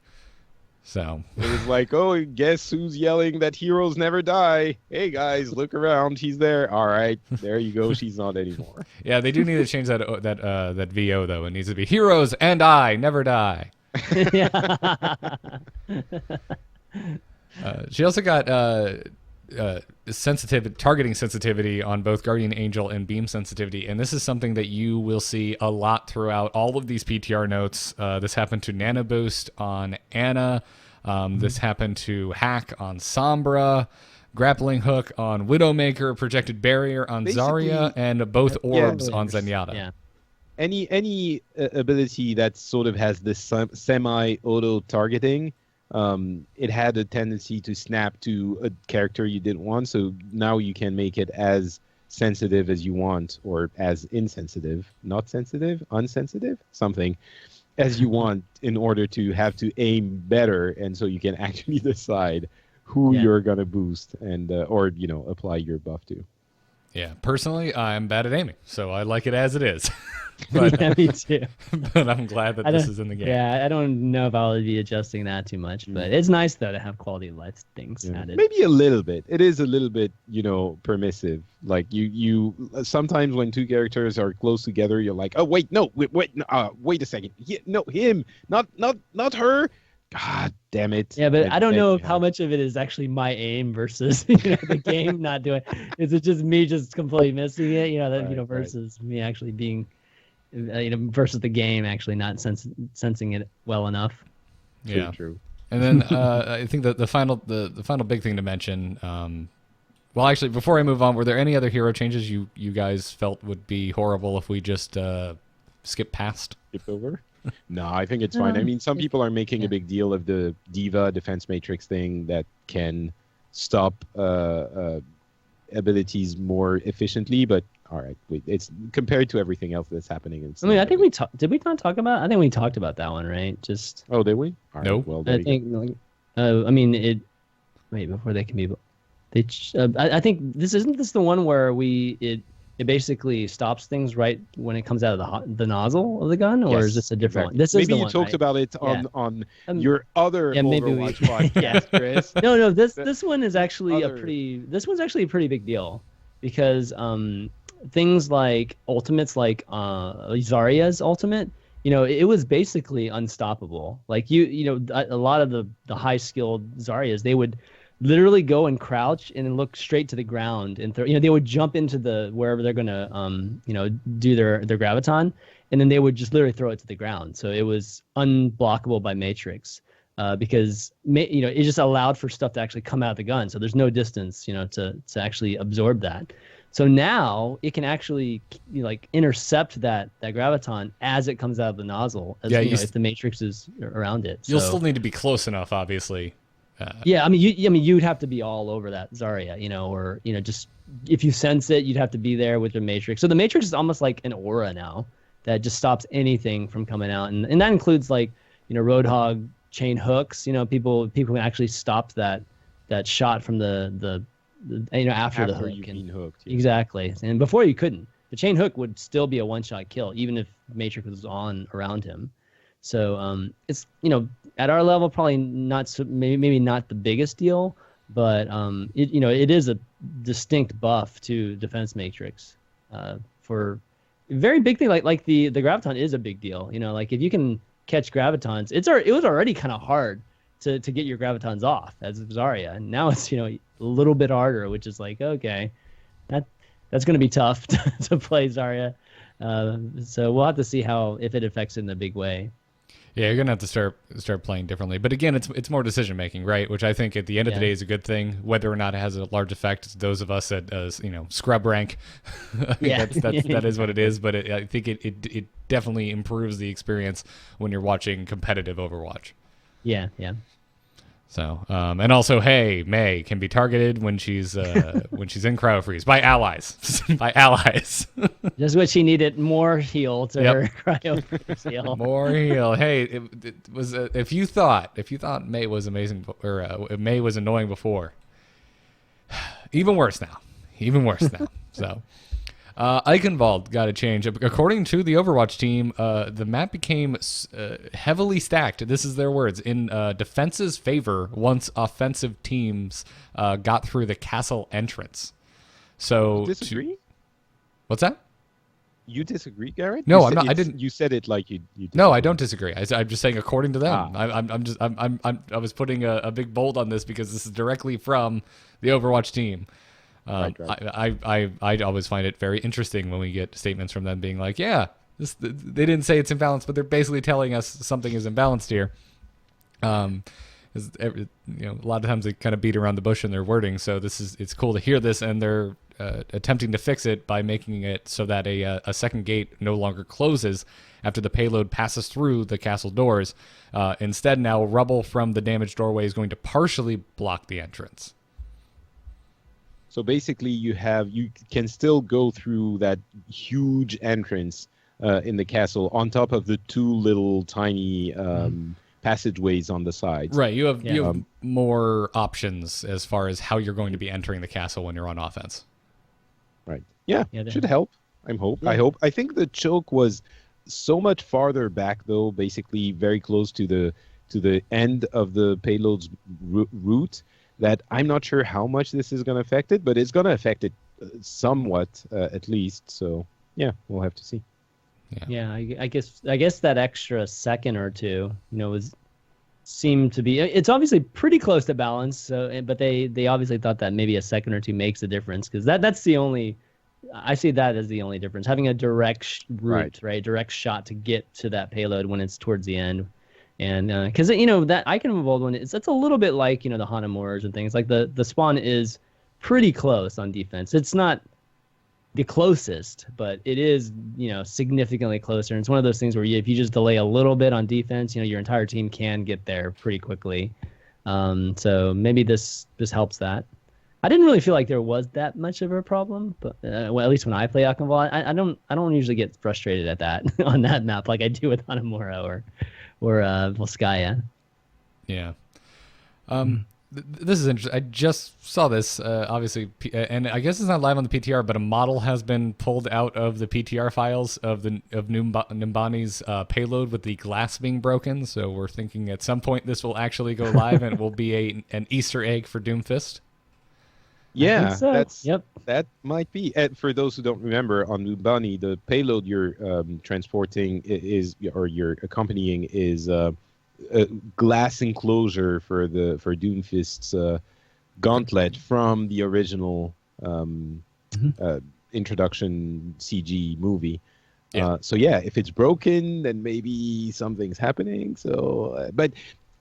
So it was like, oh, guess who's yelling that heroes never die? Hey guys, look around, he's there. All right, there you go. She's not anymore. Yeah, they do need to change that VO though. It needs to be heroes and I never die. Yeah. She also got targeting sensitivity on both Guardian Angel and Beam sensitivity, and this is something that you will see a lot throughout all of these PTR notes. This happened to Nano Boost on Ana. This happened to Hack on Sombra, Grappling Hook on Widowmaker, Projected Barrier on Zarya, and both Orbs on Zenyatta. Yeah. Any ability that sort of has this semi-auto targeting, it had a tendency to snap to a character you didn't want, so now you can make it as sensitive as you want, or as insensitive, not sensitive, unsensitive, something, as you want, in order to have to aim better, and so you can actually decide who you're gonna boost and or apply your buff to. Yeah, personally, I'm bad at aiming, so I like it as it is. But, yeah, me too. But I'm glad that this is in the game. Yeah, I don't know if I would be adjusting that too much, but it's nice though to have quality of life things added. Maybe a little bit. It is a little bit, permissive. Like you sometimes when two characters are close together, you're like, oh wait a second, him, not her. God damn it. Yeah, but I don't know how much of it is actually my aim versus the game not doing. Is it just me just completely missing it? Versus me actually being. Versus the game actually not sensing it well enough. Yeah, true. And then I think that the final big thing to mention. Well, actually, before I move on, were there any other hero changes you guys felt would be horrible if we just skip over? No, I think it's fine. I mean, some people are making a big deal of the Diva defense matrix thing that can stop abilities more efficiently, but. All right, it's compared to everything else that's happening. I think we did we not talk about? I think we talked about that one, right? Just did we? All no. Right, well, I think. Wait, before they can be. I think this isn't this the one where it basically stops things right when it comes out of the nozzle of the gun, or is this a different one? This is the one. Maybe you talked about it on your other Overwatch podcast, Chris. No. This one is actually This one's actually a pretty big deal because things like ultimates, like Zarya's ultimate, it was basically unstoppable. Like a lot of the high skilled Zaryas, they would literally go and crouch and look straight to the ground and throw. They would jump into wherever they're gonna do their graviton, and then they would just literally throw it to the ground. So it was unblockable by Matrix. Because it just allowed for stuff to actually come out of the gun, so there's no distance, to actually absorb that. So now it can actually intercept that graviton as it comes out of the nozzle, if the matrix is around it. You'll still need to be close enough, obviously. You'd have to be all over that Zarya, or just if you sense it, you'd have to be there with the matrix. So the matrix is almost like an aura now that just stops anything from coming out, and that includes Roadhog chain hooks. People can actually stop that shot from the after the hook. Being hooked, Exactly. And before you couldn't. The chain hook would still be a one-shot kill, even if Matrix was on around him. So it's at our level probably not maybe not the biggest deal, but it is a distinct buff to Defense Matrix for a very big thing. Like the graviton is a big deal. Like if you can catch gravitons, it was already kind of hard to get your gravitons off as Zarya, and now it's a little bit harder, which is like, okay, that's going to be tough to play Zarya. So we'll have to see if it affects it in a big way. Yeah, you're gonna have to start playing differently. But again, it's more decision making, right? Which I think at the end of the day is a good thing. Whether or not it has a large effect, it's those of us at scrub rank. That is what it is. But I think it definitely improves the experience when you're watching competitive Overwatch. Yeah. So, and also, hey, Mei can be targeted when she's in cryo freeze by allies. Just what she needed, more heal to her cryo freeze heal. More heal. Hey, it was if you thought Mei was amazing or Mei was annoying before, even worse now. So. Eichenwald got a change. According to the Overwatch team, the map became heavily stacked. This is their words. In defense's favor once offensive teams got through the castle entrance. So disagree? What's that? You disagree, Garrett? No, I'm not. I didn't. You said it like you disagree. No, I don't disagree. I'm just saying according to them. Ah. I was putting a big bold on this because this is directly from the Overwatch team. Right. I always find it very interesting when we get statements from them being like, yeah, they didn't say it's imbalanced, but they're basically telling us something is imbalanced here. A lot of times they kind of beat around the bush in their wording. So it's cool to hear this, and they're attempting to fix it by making it so that a second gate no longer closes after the payload passes through the castle doors. Instead, now rubble from the damaged doorway is going to partially block the entrance. So basically, you can still go through that huge entrance in the castle on top of the two little tiny passageways on the sides. Right. You have more options as far as how you're going to be entering the castle when you're on offense. Right. Yeah. Should help. I hope. I think the choke was so much farther back, though. Basically, very close to the end of the payload's route. That I'm not sure how much this is going to affect it, but it's going to affect it somewhat, at least. So yeah, we'll have to see. Yeah, I guess that extra second or two, seemed to be. It's obviously pretty close to balance. So, but they obviously thought that maybe a second or two makes a difference, because that's the only. I see that as the only difference. Having a direct route, right? Direct shot to get to that payload when it's towards the end. And because that item evolved one, that's a little bit like the Hanamura's and things. Like the spawn is pretty close on defense. It's not the closest, but it is significantly closer. And it's one of those things where if you just delay a little bit on defense, your entire team can get there pretty quickly. So maybe this helps that. I didn't really feel like there was that much of a problem, but at least when I play Akenval, I don't usually get frustrated at that on that map like I do with Hanamura or Volskaya. Yeah. This is interesting. I just saw this, obviously, and I guess it's not live on the PTR, but a model has been pulled out of the PTR files of Numbani's payload with the glass being broken. So we're thinking at some point this will actually go live and it will be an Easter egg for Doomfist. Yeah, so. That might be. For those who don't remember, on Numbani, the payload you're transporting or you're accompanying is a glass enclosure for Doomfist's gauntlet from the original introduction CG movie. Yeah. So if it's broken, then maybe something's happening. So, but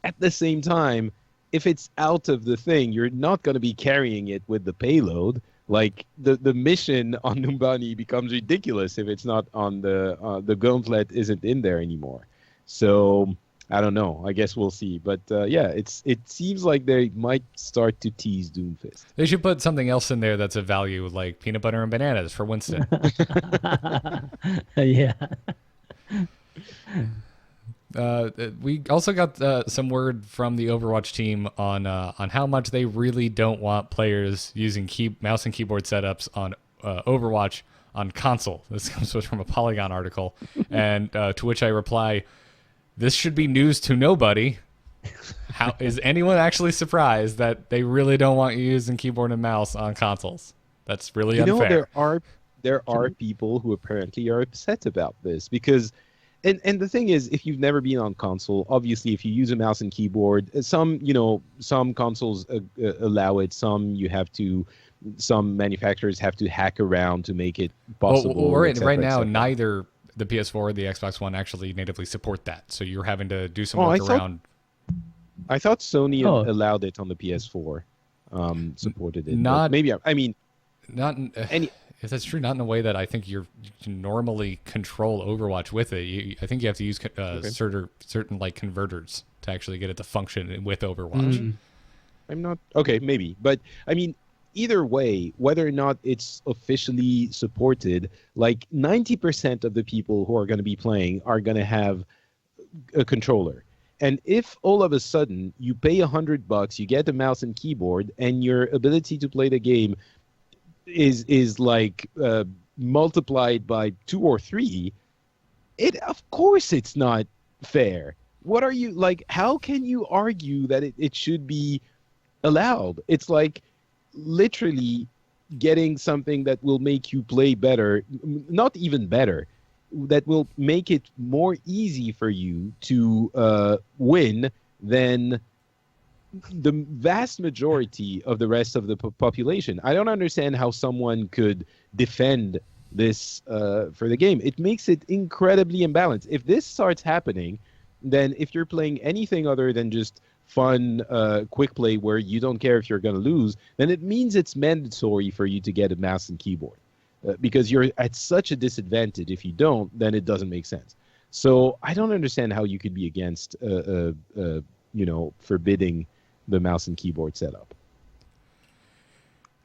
at the same time, if it's out of the thing, you're not going to be carrying it with the payload. Like the mission on Numbani becomes ridiculous if it's not on the gauntlet isn't in there anymore. So I don't know. I guess we'll see. But it seems like they might start to tease Doomfist. They should put something else in there that's of value, like peanut butter and bananas for Winston. Yeah. We also got some word from the Overwatch team on how much they really don't want players using mouse and keyboard setups on Overwatch on console. This comes from a Polygon article, and to which I reply, "This should be news to nobody. How is anyone actually surprised that they really don't want you using keyboard and mouse on consoles? That's really unfair." There are people who apparently are upset about this because. And the thing is, if you've never been on console, obviously, if you use a mouse and keyboard, some consoles allow it. Some manufacturers have to hack around to make it possible. Well, right now, neither the PS4 or the Xbox One actually natively support that. So you're having to do some workaround. I thought Sony allowed it on the PS4, supported it. Not maybe. Not any. If that's true, not in a way that I think you can normally control Overwatch with it. I think you have to use certain like converters to actually get it to function with Overwatch. I'm not maybe, but I mean, either way, whether or not it's officially supported, like 90% of the people who are going to be playing are going to have a controller. And if all of a sudden you pay $100, you get a mouse and keyboard, and your ability to play the game is like multiplied by 2 or 3, of course it's not fair. What are you like? How can you argue that it should be allowed? It's like literally getting something that will make you play better, not even better, that will make it more easy for you to win than the vast majority of the rest of the population. I don't understand how someone could defend this for the game. It makes it incredibly imbalanced. If this starts happening, then if you're playing anything other than just fun quick play where you don't care if you're going to lose, then it means it's mandatory for you to get a mouse and keyboard. Because you're at such a disadvantage. If you don't, then it doesn't make sense. So I don't understand how you could be against, forbidding the mouse and keyboard setup.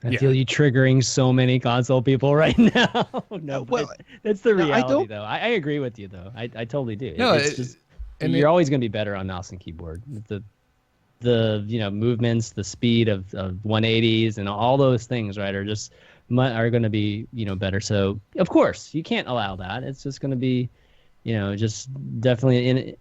I feel you triggering so many console people right now. No, well, that's the reality, though. I agree with you, though. I totally do. No, it's just you're always going to be better on mouse and keyboard. The movements, the speed of 180s, and all those things, right, are going to be better. So of course you can't allow that. It's just going to be just definitely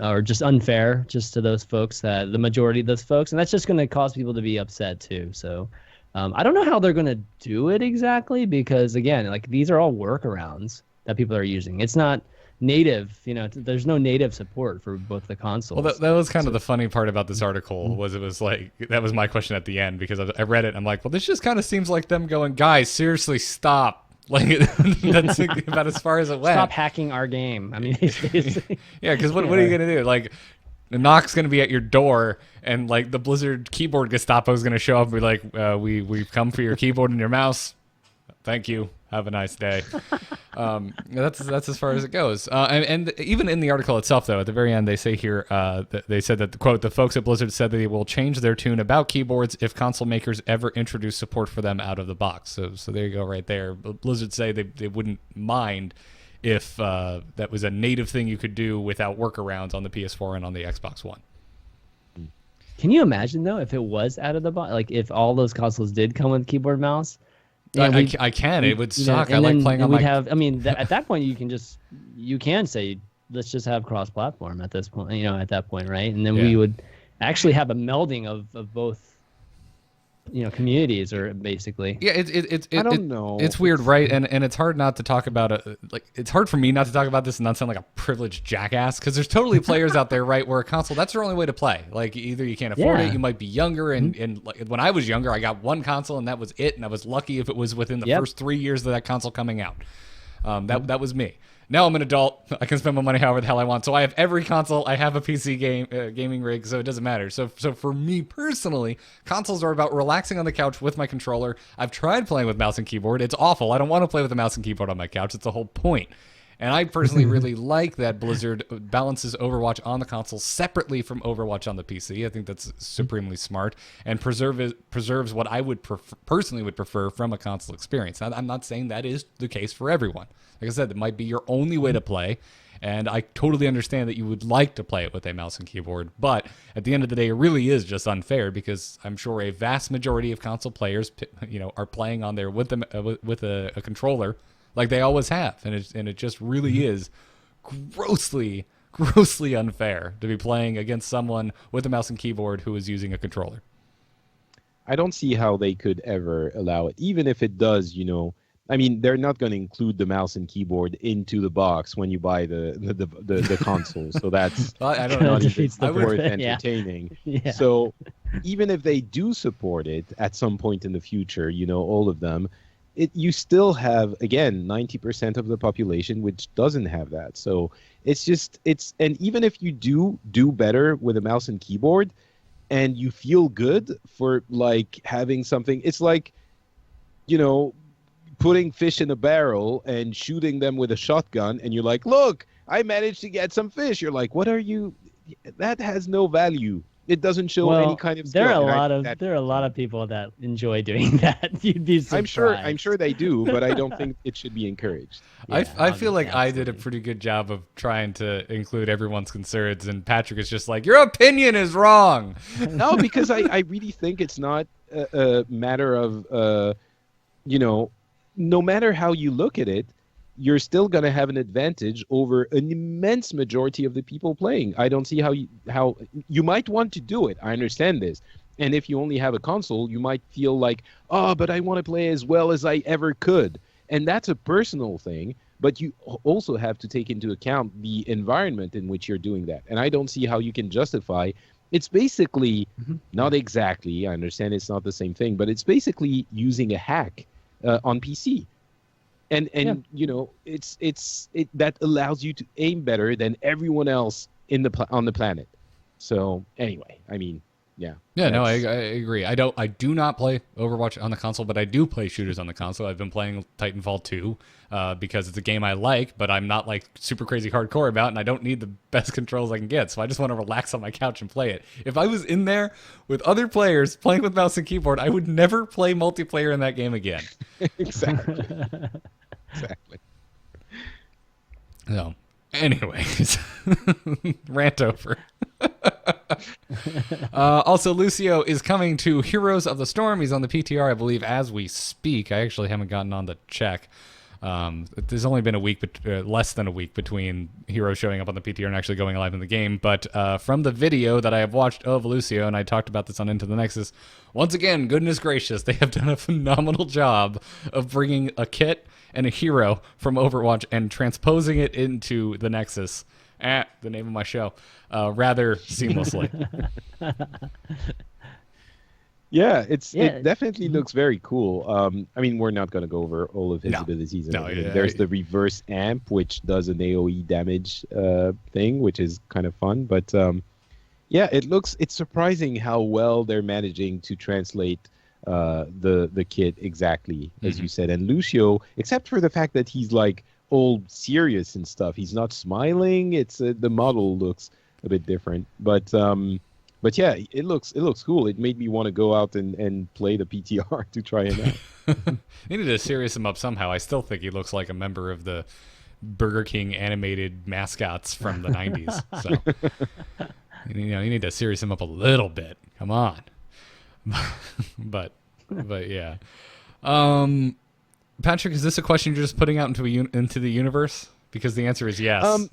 or just unfair just to those folks, that the majority of those folks, and that's just going to cause people to be upset too. So I don't know how they're going to do it exactly, because again, like, these are all workarounds that people are using. It's not native, there's no native support for both the consoles. Well, that was kind of the funny part about this article, was it was like, that was my question at the end, because I read it and I'm like, well, this just kind of seems like them going, guys, seriously, stop. Like, that's about as far as it went. Stop hacking our game. I mean, yeah, because what are you going to do? Like, the knock's going to be at your door, and like the Blizzard keyboard Gestapo is going to show up and be like, we've come for your keyboard and your mouse. Thank you. Have a nice day. That's as far as it goes. And even in the article itself, though, at the very end, they say here, they said that, quote, the folks at Blizzard said that they will change their tune about keyboards if console makers ever introduce support for them out of the box. So there you go right there. Blizzard say they wouldn't mind if that was a native thing you could do without workarounds on the PS4 and on the Xbox One. Can you imagine, though, if it was out of the box? Like, if all those consoles did come with keyboard and mouse? I can. It would suck. I like playing on my... at that point, you can say, let's just have cross-platform at this point, at that point, right? And then we would actually have a melding of both, communities, or basically. Yeah, I don't know. It's weird, right? And it's hard not to talk about it. Like, it's hard for me not to talk about this and not sound like a privileged jackass, because there's totally players out there, right, where a console, that's their only way to play. Like, either you can't afford it, you might be younger, and like, when I was younger, I got one console and that was it, and I was lucky if it was within the first 3 years of that console coming out. That was me. Now I'm an adult. I can spend my money however the hell I want. So I have every console. I have a PC gaming rig, so it doesn't matter. So for me personally, consoles are about relaxing on the couch with my controller. I've tried playing with mouse and keyboard. It's awful. I don't want to play with a mouse and keyboard on my couch. It's the whole point. And I personally really like that Blizzard balances Overwatch on the console separately from Overwatch on the PC. I think that's supremely smart, and preserves what I would personally would prefer from a console experience. Now, I'm not saying that is the case for everyone. Like I said, it might be your only way to play, and I totally understand that you would like to play it with a mouse and keyboard. But at the end of the day, it really is just unfair, because I'm sure a vast majority of console players, are playing on there with a controller, like they always have, and it just really is grossly unfair to be playing against someone with a mouse and keyboard who is using a controller. I don't see how they could ever allow it, even if it does, I mean, they're not going to include the mouse and keyboard into the box when you buy the console. So that's I don't know. It's worth entertaining. Yeah. So even if they do support it at some point in the future, all of them, you still have, again, 90% of the population which doesn't have that. So and even if you do better with a mouse and keyboard, and you feel good for like having something, it's like, putting fish in a barrel and shooting them with a shotgun, and you're like, look, I managed to get some fish. You're like, what are you? That has no value. It doesn't show any kind of skill. There are a lot of people that enjoy doing that. You'd be surprised. I'm sure they do, but I don't think it should be encouraged. Yeah, I feel like I did a pretty good job of trying to include everyone's concerns, and Patrick is just like, your opinion is wrong. No, because I really think it's not a matter of, no matter how you look at it, you're still going to have an advantage over an immense majority of the people playing. I don't see how you might want to do it. I understand this. And if you only have a console, you might feel like, oh, but I want to play as well as I ever could. And that's a personal thing, but you also have to take into account the environment in which you're doing that. And I don't see how you can justify. It's basically, not exactly, I understand it's not the same thing, but it's basically using a hack on PC. And you know, it that allows you to aim better than everyone else on the planet. So anyway, I mean, yeah. Yeah, no, I agree. I do not play Overwatch on the console, but I do play shooters on the console. I've been playing Titanfall 2 because it's a game I like, but I'm not like super crazy hardcore about, and I don't need the best controls I can get. So I just want to relax on my couch and play it. If I was in there with other players playing with mouse and keyboard, I would never play multiplayer in that game again. Exactly. Exactly. So, anyways, rant over. Also, Lucio is coming to Heroes of the Storm. He's on the PTR, I believe, as we speak. I actually haven't gotten on the check. There's only been a week, less than a week between Heroes showing up on the PTR and actually going live in the game. But from the video that I have watched of Lucio, and I talked about this on Into the Nexus, once again, goodness gracious, they have done a phenomenal job of bringing a kit and a hero from Overwatch and transposing it into the Nexus. The name of my show, rather seamlessly. Yeah, it definitely looks very cool. I mean, we're not going to go over all of his abilities. There's the reverse amp, which does an AoE damage thing, which is kind of fun. But yeah, it's surprising how well they're managing to translate the kit exactly, as you said. And Lucio, except for the fact that he's like all serious and stuff, he's not smiling. It's the model looks a bit different, but yeah, it looks cool. It made me want to go out and play the PTR to try it out. They need to serious him up somehow. I still think he looks like a member of the Burger King animated mascots from the 90s. So you need to serious him up a little bit. Come on. but yeah. Patrick, is this a question you're just putting out into the universe? Because the answer is yes.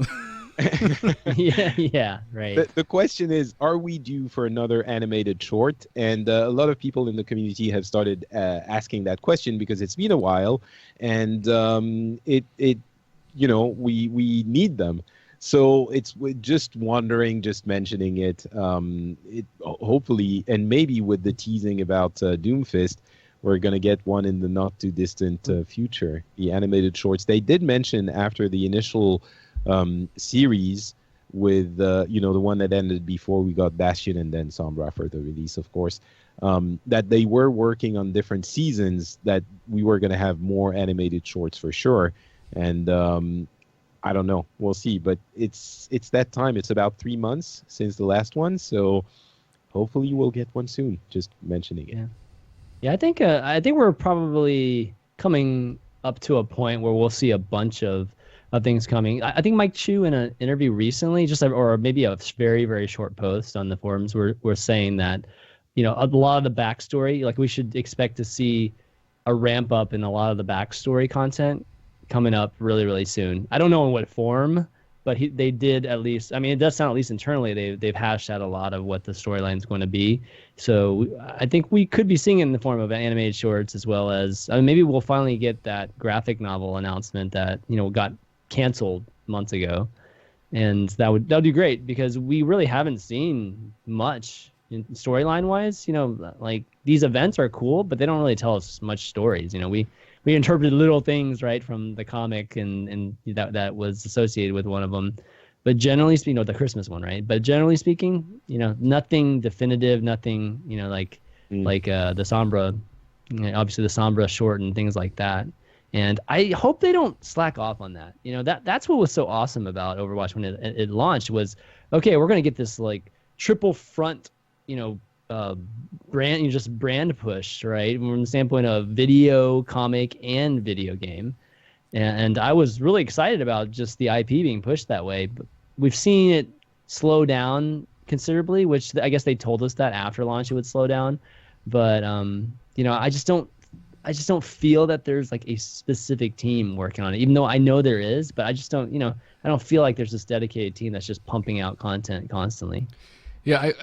yeah, right. The question is, are we due for another animated short? And a lot of people in the community have started asking that question because it's been a while, and we need them. So it's just wondering, just mentioning it. Hopefully, and maybe with the teasing about Doomfist, we're going to get one in the not too distant future. The animated shorts they did mention after the initial series with the one that ended before we got Bastion and then Sombra for the release, of course, that they were working on different seasons, that we were going to have more animated shorts for sure. And I don't know, we'll see, but it's that time. It's about 3 months since the last one, so hopefully we'll get one soon. Just mentioning it. Yeah, I think we're probably coming up to a point where we'll see a bunch of things coming. I think Mike Chu in an interview recently, or maybe a very, very short post on the forums, were saying that, a lot of the backstory, like we should expect to see a ramp up in a lot of the backstory content coming up really, really soon. I don't know in what form, but they did at least. I mean, it does sound, at least internally, they've hashed out a lot of what the storyline is going to be. So I think we could be seeing it in the form of animated shorts, as well as maybe we'll finally get that graphic novel announcement that got canceled months ago, and that would be great because we really haven't seen much in storyline wise. Like these events are cool, but they don't really tell us much stories. We interpreted little things right from the comic and that was associated with one of them, but generally speaking, the Christmas one, right? But generally speaking, nothing definitive, nothing like the Sombra, obviously the Sombra short and things like that. And I hope they don't slack off on that. That's what was so awesome about Overwatch when it launched was, okay, we're going to get this like triple front, brand push, right? From the standpoint of video, comic, and video game. And I was really excited about just the IP being pushed that way. But we've seen it slow down considerably, which I guess they told us that after launch it would slow down. But I just don't feel that there's like a specific team working on it, even though I know there is, but I just don't, I don't feel like there's this dedicated team that's just pumping out content constantly. Yeah, I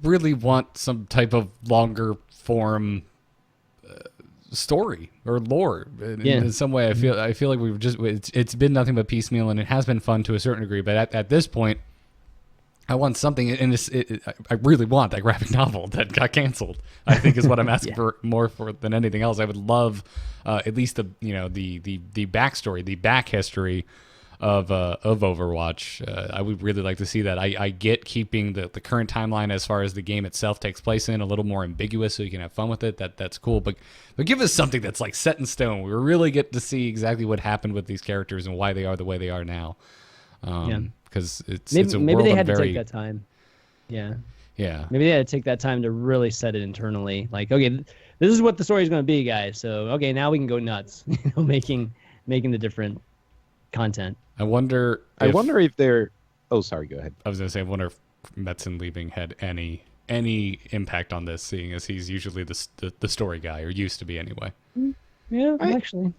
really want some type of longer form story or lore in some way. I feel like it's been nothing but piecemeal, and it has been fun to a certain degree. But at this point, I want something, and I really want that graphic novel that got canceled. I think is what I'm asking for more for than anything else. I would love at least the backstory, the back history of Overwatch. I would really like to see that. I get keeping the current timeline as far as the game itself takes place in a little more ambiguous, so you can have fun with it. That's cool. But give us something that's like set in stone. We really get to see exactly what happened with these characters and why they are the way they are now. Because it's a maybe world they had to take that time. Yeah. Maybe they had to take that time to really set it internally. Like, okay, this is what the story is going to be, guys. So, okay, now we can go nuts, making the different content. I wonder if they're. Oh, sorry. Go ahead. I was gonna say, I wonder if Metzen leaving had any impact on this, seeing as he's usually the story guy, or used to be anyway. Yeah, actually.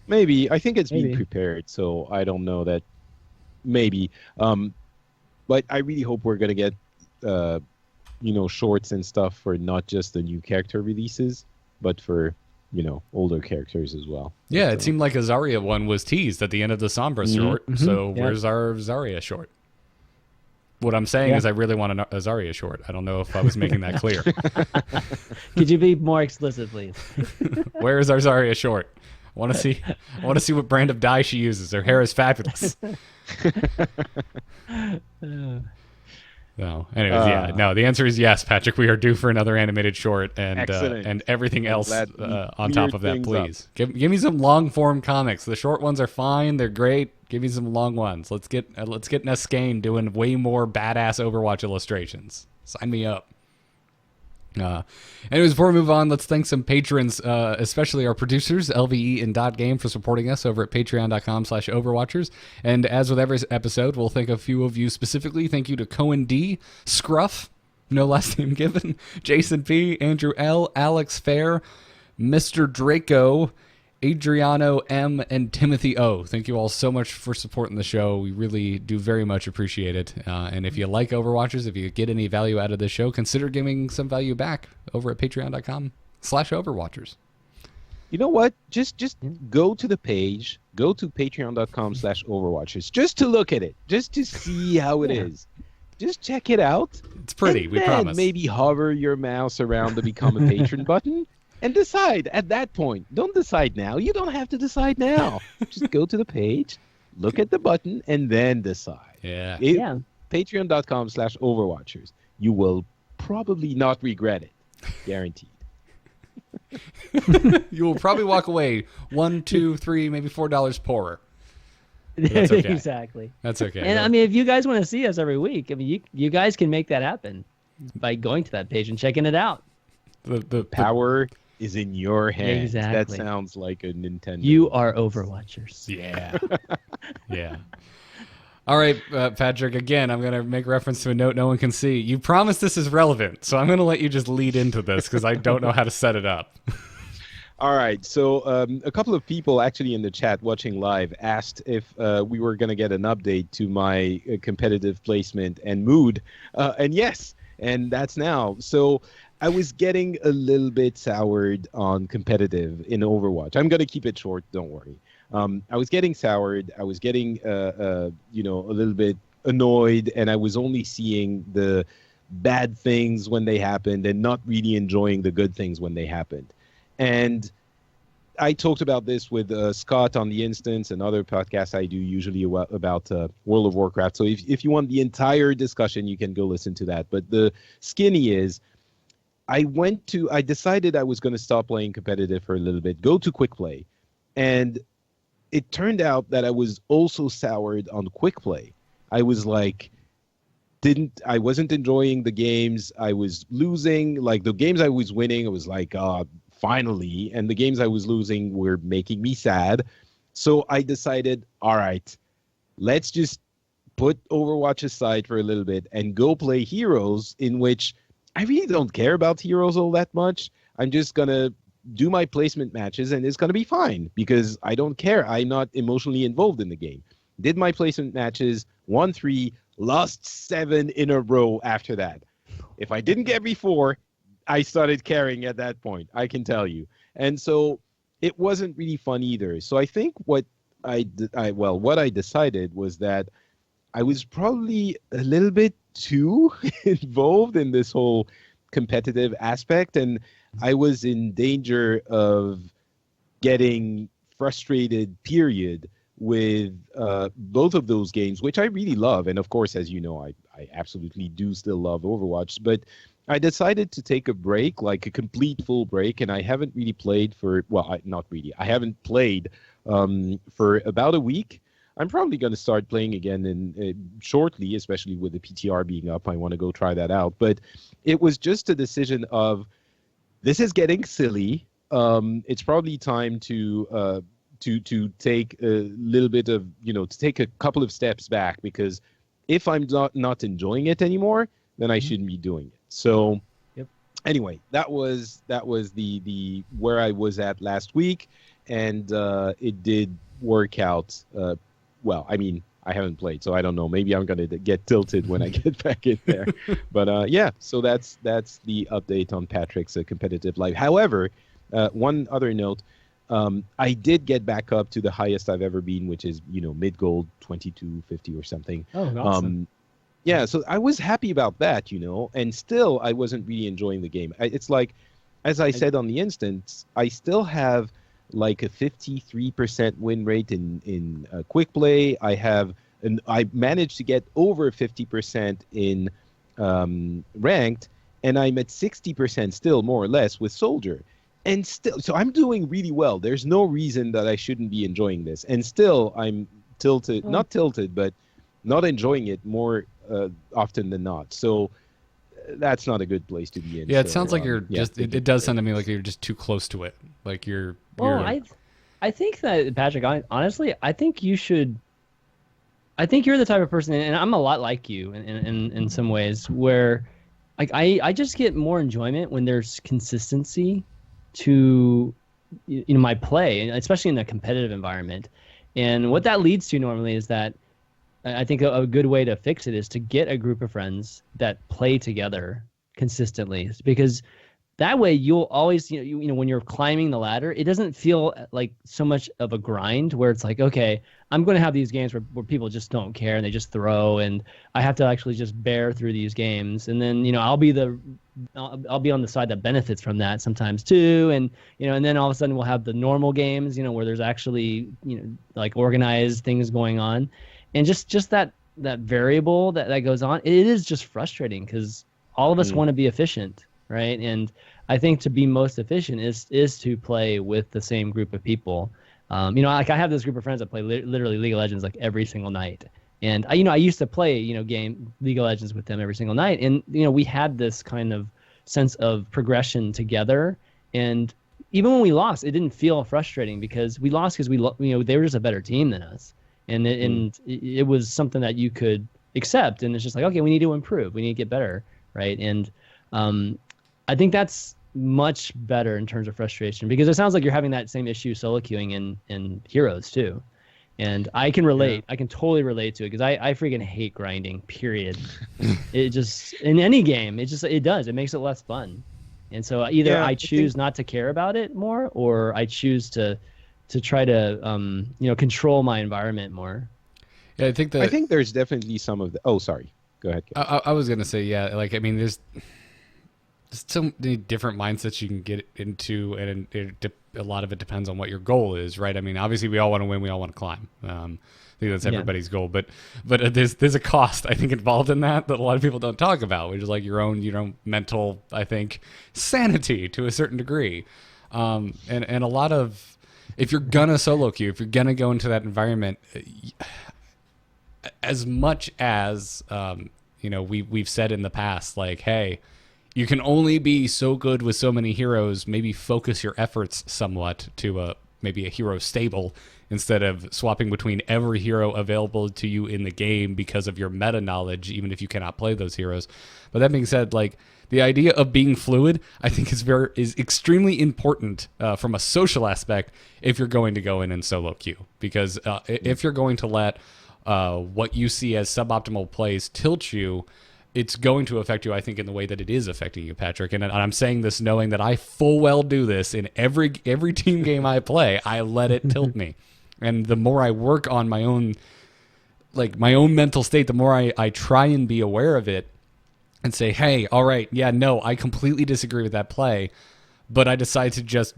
Maybe. I think it's being prepared, so I don't know that. Maybe. But I really hope we're gonna get, shorts and stuff for not just the new character releases, but for older characters as well. Yeah, it seemed like a Zarya one was teased at the end of the Sombra short. So where's our Zarya short? What I'm saying is I really want a Zarya short. I don't know if I was making that clear. Could you be more explicit, please? Where is our Zarya short? I want to see what brand of dye she uses. Her hair is fabulous. No. Anyways, the answer is yes, Patrick. We are due for another animated short, and everything else on top of that, please. Give me some long form comics. The short ones are fine; they're great. Give me some long ones. Let's get Nescane doing way more badass Overwatch illustrations. Sign me up. Anyways, before we move on, let's thank some patrons, especially our producers, LVE and Dot Game, for supporting us over at patreon.com/Overwatchers. And as with every episode, we'll thank a few of you specifically. Thank you to Cohen D, Scruff, no last name given, Jason P, Andrew L, Alex Fair, Mr. Draco, Adriano M, and Timothy O. Thank you all so much for supporting the show. We really do very much appreciate it. And if you like Overwatchers, if you get any value out of this show, consider giving some value back over at patreon.com/Overwatchers. You know what? Just go to the page, go to patreon.com/Overwatchers, just to look at it, just to see how it is. Just check it out. It's pretty, we promise. Maybe hover your mouse around the Become a Patron button. And decide at that point. Don't decide now. You don't have to decide now. Just go to the page, look at the button, and then decide. Yeah. Patreon.com/Overwatchers. You will probably not regret it. Guaranteed. You will probably walk away $1, $2, $3, maybe $4 poorer. That's okay. Exactly. That's okay. And I mean, if you guys want to see us every week, I mean, you guys can make that happen by going to that page and checking it out. The power is in your hands. Exactly. That sounds like a Nintendo. You are Overwatchers. Yeah. Yeah. All right, Patrick, again, I'm going to make reference to a note no one can see. You promised this is relevant, so I'm going to let you just lead into this because I don't know how to set it up. All right. So a couple of people actually in the chat watching live asked if we were going to get an update to my competitive placement and mood. And yes, and that's now. So I was getting a little bit soured on competitive in Overwatch. I'm going to keep it short. Don't worry. I was getting soured. I was getting, a little bit annoyed, and I was only seeing the bad things when they happened and not really enjoying the good things when they happened. And I talked about this with Scott on the Instance and other podcasts I do usually about World of Warcraft. So if you want the entire discussion, you can go listen to that. But the skinny is, I decided I was going to stop playing competitive for a little bit, go to quick play. And it turned out that I was also soured on quick play. I was like, I wasn't enjoying the games. I was losing. Like the games I was winning, I was like, finally. And the games I was losing were making me sad. So I decided, all right, let's just put Overwatch aside for a little bit and go play Heroes, in which I really don't care about Heroes all that much. I'm just going to do my placement matches and it's going to be fine because I don't care. I'm not emotionally involved in the game. Did my placement matches, won 3, lost 7 in a row after that. If I didn't get before, I started carrying at that point, I can tell you. And so it wasn't really fun either. So I think what I decided was that I was probably a little bit too involved in this whole competitive aspect, and I was in danger of getting frustrated, period, with both of those games, which I really love. And of course, as you know, I absolutely do still love Overwatch, but I decided to take a break, like a complete full break, and I haven't really played for, not really. I haven't played for about a week. I'm probably going to start playing again shortly, especially with the PTR being up. I want to go try that out. But it was just a decision of, this is getting silly. It's probably time to take a little bit of, to take a couple of steps back, because if I'm not enjoying it anymore, then I shouldn't be doing it. So anyway, that was the where I was at last week, and it did work out. Well, I mean, I haven't played, so I don't know. Maybe I'm gonna get tilted when I get back in there. But yeah, so that's the update on Patrick's competitive life. However, one other note, I did get back up to the highest I've ever been, which is mid gold 2250 or something. Oh, awesome. Yeah, so I was happy about that, and still I wasn't really enjoying the game. It's like, as I said on the instance, I still have like a 53% win rate in quick play. I managed to get over 50% in ranked, and I'm at 60% still, more or less, with soldier. And still, so I'm doing really well. There's no reason that I shouldn't be enjoying this. And still, I'm tilted, not tilted, but not enjoying it more often than not. So that's not a good place to be in. Yeah, it sounds like you're just. It does sound to me like you're just too close to it. Like you're. Well, I think that, Patrick, honestly, I think you should. I think you're the type of person, and I'm a lot like you in some ways, where like I just get more enjoyment when there's consistency to my play, and especially in a competitive environment. And what that leads to normally is that I think a good way to fix it is to get a group of friends that play together consistently, because that way you'll always, when you're climbing the ladder, it doesn't feel like so much of a grind where it's like, okay, I'm going to have these games where people just don't care and they just throw, and I have to actually just bear through these games. And then, I'll be on the side that benefits from that sometimes too. And, and then all of a sudden we'll have the normal games, where there's actually, like organized things going on. And just that variable that goes on, it is just frustrating because all of us want to be efficient, right? And I think to be most efficient is to play with the same group of people. Like I have this group of friends that play literally League of Legends like every single night. And I used to play, game League of Legends with them every single night. And, we had this kind of sense of progression together. And even when we lost, it didn't feel frustrating because we lost because they were just a better team than us. And it was something that you could accept, and it's just like, okay, we need to improve, we need to get better, right? And I think that's much better in terms of frustration, because it sounds like you're having that same issue solo queuing in Heroes too, and I can relate. I can totally relate to it because I freaking hate grinding. Period. It just, in any game, it makes it less fun, and so either I choose not to care about it more, or I choose to try to control my environment more. Yeah, I think there's definitely some of the. Oh, sorry. Go ahead. I was gonna say, yeah. Like, I mean, there's so many different mindsets you can get into, and a lot of it depends on what your goal is, right? I mean, obviously, we all want to win. We all want to climb. I think that's everybody's goal. But there's a cost, I think, involved in that a lot of people don't talk about, which is like your own mental, I think, sanity to a certain degree, and a lot of. If you're gonna solo queue, if you're gonna go into that environment, as much as we've said in the past, like, hey, you can only be so good with so many heroes. Maybe focus your efforts somewhat to maybe a hero stable instead of swapping between every hero available to you in the game because of your meta knowledge, even if you cannot play those heroes. But that being said, like, the idea of being fluid, I think, is extremely important from a social aspect if you're going to go in and solo queue. Because if you're going to let what you see as suboptimal plays tilt you, it's going to affect you, I think, in the way that it is affecting you, Patrick. And I'm saying this knowing that I full well do this in every team game I play. I let it tilt me. And the more I work on my own mental state, the more I try and be aware of it and say, hey, all right, yeah, no, I completely disagree with that play, but I decide to just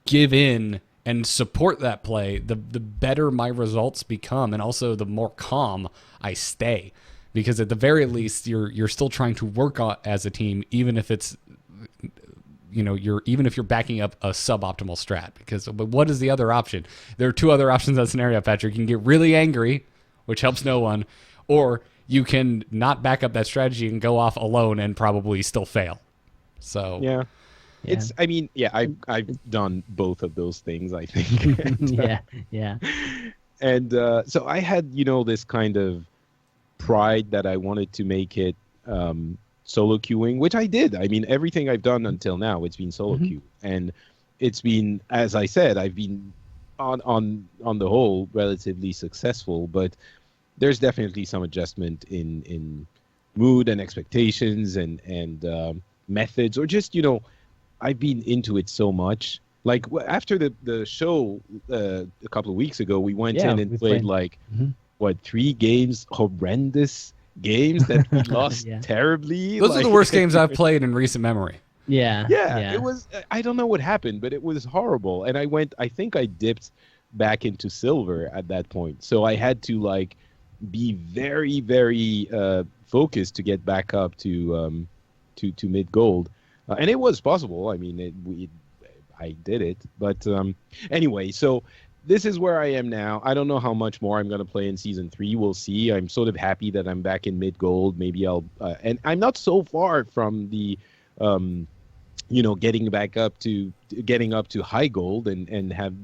give in and support that play, the better my results become, and also the more calm I stay. Because at the very least, you're still trying to work as a team, even if it's, even if you're backing up a suboptimal strat. Because what is the other option? There are two other options in that scenario, Patrick. You can get really angry, which helps no one, or you can not back up that strategy and go off alone and probably still fail. So yeah. I've done both of those things, I think. Yeah. And so I had, this kind of pride that I wanted to make it solo queuing, which I did. I mean, everything I've done until now, it's been solo queue. And it's been, as I said, I've been on the whole relatively successful, but there's definitely some adjustment in mood and expectations and methods, or just, I've been into it so much. Like after the show a couple of weeks ago, we went in and played 3 games, horrendous games that we lost terribly. Those are the worst games I've played in recent memory. Yeah. It was, I don't know what happened, but it was horrible. And I think I dipped back into silver at that point. So I had to be very, very focused to get back up to mid gold. And it was possible. I mean, I did it. But anyway, so this is where I am now. I don't know how much more I'm going to play in Season 3. We'll see. I'm sort of happy that I'm back in mid-gold. Maybe I'll... and I'm not so far from the, getting up to high gold and have...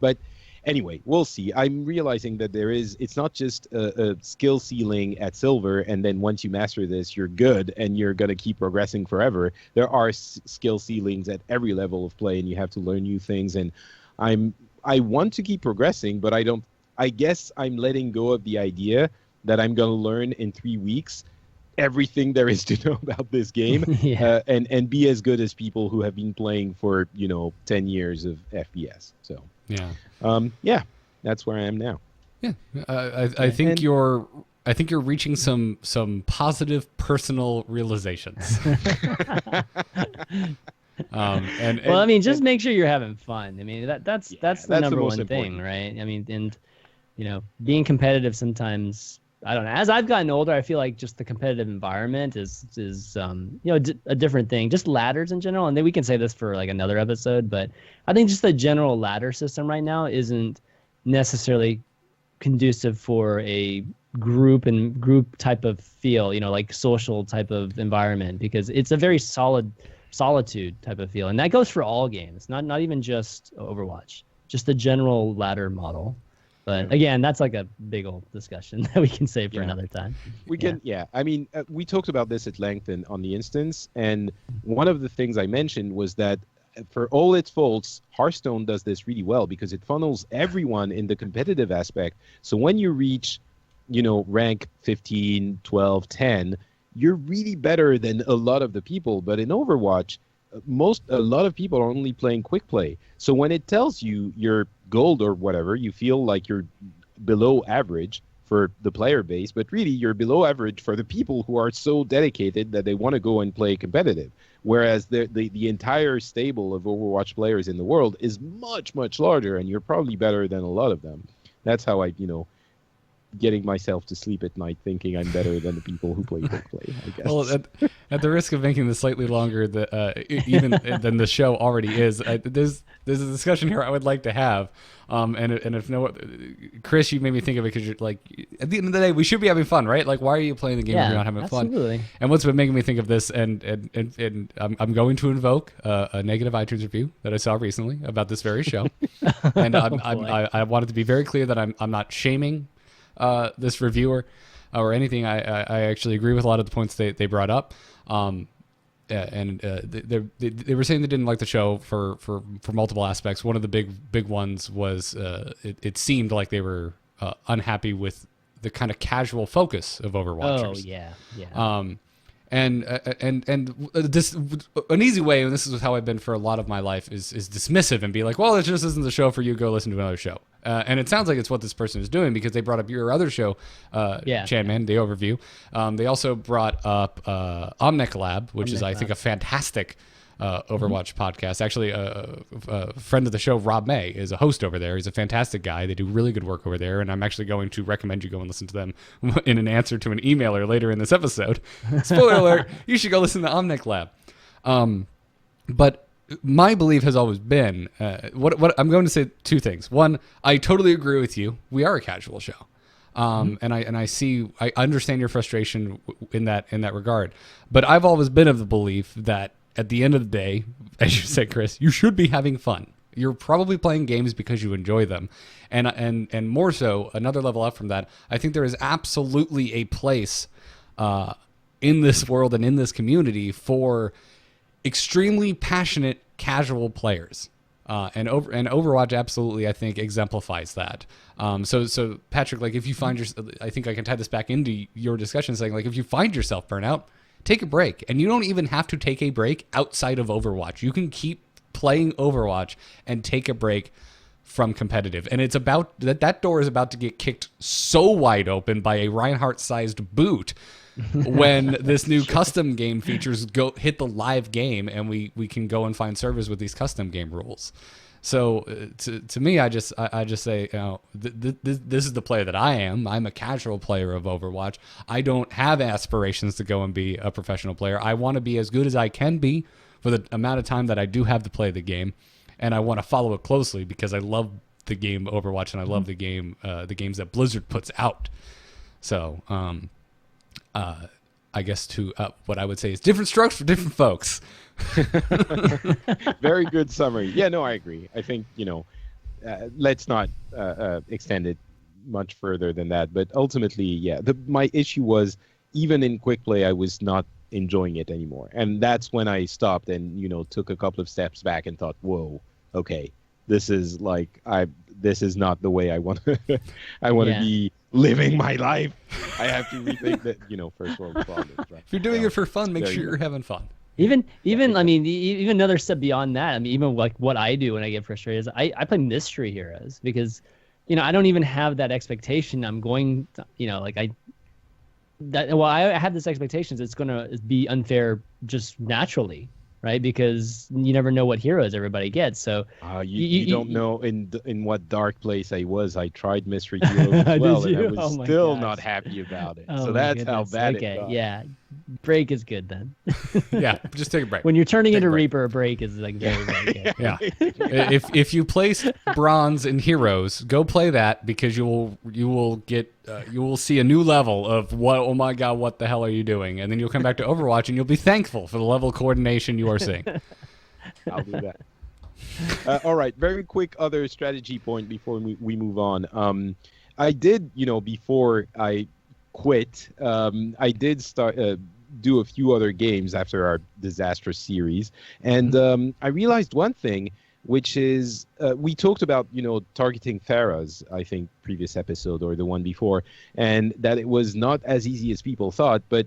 But anyway, we'll see. I'm realizing that it's not just a skill ceiling at silver, and then once you master this, you're good, and you're going to keep progressing forever. There are skill ceilings at every level of play, and you have to learn new things, and I want to keep progressing, but I guess I'm letting go of the idea that I'm going to learn in 3 weeks everything there is to know about this game and be as good as people who have been playing for, 10 years of FPS. So, that's where I am now. Yeah. I think you're reaching some positive personal realizations. Just make sure you're having fun. I mean, that's the number one thing, right? I mean, and being competitive sometimes, I don't know. As I've gotten older, I feel like just the competitive environment is a different thing. Just ladders in general, and then we can say this for another episode, but I think just the general ladder system right now isn't necessarily conducive for a group type of feel, like social type of environment, because it's a very solitude type of feel, and that goes for all games, not even just Overwatch, just the general ladder model. But again, that's a big old discussion that we can save for another time. We can, I mean, we talked about this at length on the instance, and one of the things I mentioned was that for all its faults, Hearthstone does this really well because it funnels everyone in the competitive aspect. So when you reach, rank 15, 12, 10, you're really better than a lot of the people. But in Overwatch, a lot of people are only playing quick play. So when it tells you you're gold or whatever, you feel like you're below average for the player base, but really you're below average for the people who are so dedicated that they want to go and play competitive. Whereas the entire stable of Overwatch players in the world is much, much larger, and you're probably better than a lot of them. That's how I, getting myself to sleep at night thinking I'm better than the people who play quick play, I guess. Well, at the risk of making this slightly longer even than the show already is, there's a discussion here I would like to have. And if Chris, you made me think of it because you're at the end of the day, we should be having fun, right? Why are you playing the game if you're not having absolutely. fun? And what's been making me think of this, and I'm going to invoke a negative iTunes review that I saw recently about this very show, and I wanted to be very clear that I'm not shaming this reviewer or anything. I actually agree with a lot of the points they brought up. They were saying they didn't like the show for multiple aspects. One of the big ones was it seemed like they were unhappy with the kind of casual focus of Overwatchers. Oh yeah. And this an easy way, and this is how I've been for a lot of my life, is dismissive and be like, well, it just isn't the show for you. Go listen to another show. And it sounds like it's what this person is doing, because they brought up your other show, Chanman, the overview. They also brought up Omnic Lab, which is, I think, a fantastic Overwatch podcast. Actually, a friend of the show, Rob May, is a host over there. He's a fantastic guy. They do really good work over there, and I'm actually going to recommend you go and listen to them in an answer to an emailer later in this episode. Spoiler alert, you should go listen to Omnic Lab. But my belief has always been, what I'm going to say two things. One, I totally agree with you. We are a casual show. And I understand your frustration in that regard. But I've always been of the belief that at the end of the day, as you said, Chris, you should be having fun. You're probably playing games because you enjoy them. And more so, another level up from that, I think there is absolutely a place in this world and in this community for extremely passionate casual players. And Overwatch absolutely, I think, exemplifies that. So Patrick, like, if you find I think I can tie this back into your discussion, saying, like, if you find yourself burnout, take a break. And you don't even have to take a break outside of Overwatch. You can keep playing Overwatch and take a break from competitive. And it's about that door is about to get kicked so wide open by a Reinhardt-sized boot when this new custom game features hit the live game, and we can go and find servers with these custom game rules. So to me, I just say, this is the player that I am. I'm a casual player of Overwatch. I don't have aspirations to go and be a professional player. I want to be as good as I can be for the amount of time that I do have to play the game, and I want to follow it closely because I love the game Overwatch, and I love the games that Blizzard puts out. So, I guess what I would say is different strokes for different folks. Very good summary. Yeah, no, I agree. I think, let's not extend it much further than that. But ultimately, yeah, my issue was, even in quick play, I was not enjoying it anymore. And that's when I stopped and, took a couple of steps back and thought, whoa, okay, this is not the way I want to be living my life. I have to rethink that, first world problems. Right? If you're doing it for fun, make sure you're having fun. Even I mean, even another step beyond that. I mean, even like what I do when I get frustrated is I play mystery heroes, because, I don't even have that expectation. I'm going to, I have this expectation it's going to be unfair just naturally, right? Because you never know what heroes everybody gets. So you don't know in what dark place I was. I tried mystery heroes as well, and I was still not happy about it. So that's how bad it got. Yeah, break is good then. Yeah, just take a break. When you're turning into Reaper, a break is like very, very good. Yeah. If you place bronze in heroes, go play that, because you will see a new level of oh my god, what the hell are you doing? And then you'll come back to Overwatch and you'll be thankful for the level of coordination you are seeing. I'll do that. All right, very quick other strategy point before we move on. I did, before I quit, I did start do a few other games after our disastrous series, and I realized one thing, which is we talked about targeting Pharahs, I think previous episode or the one before, and that it was not as easy as people thought. But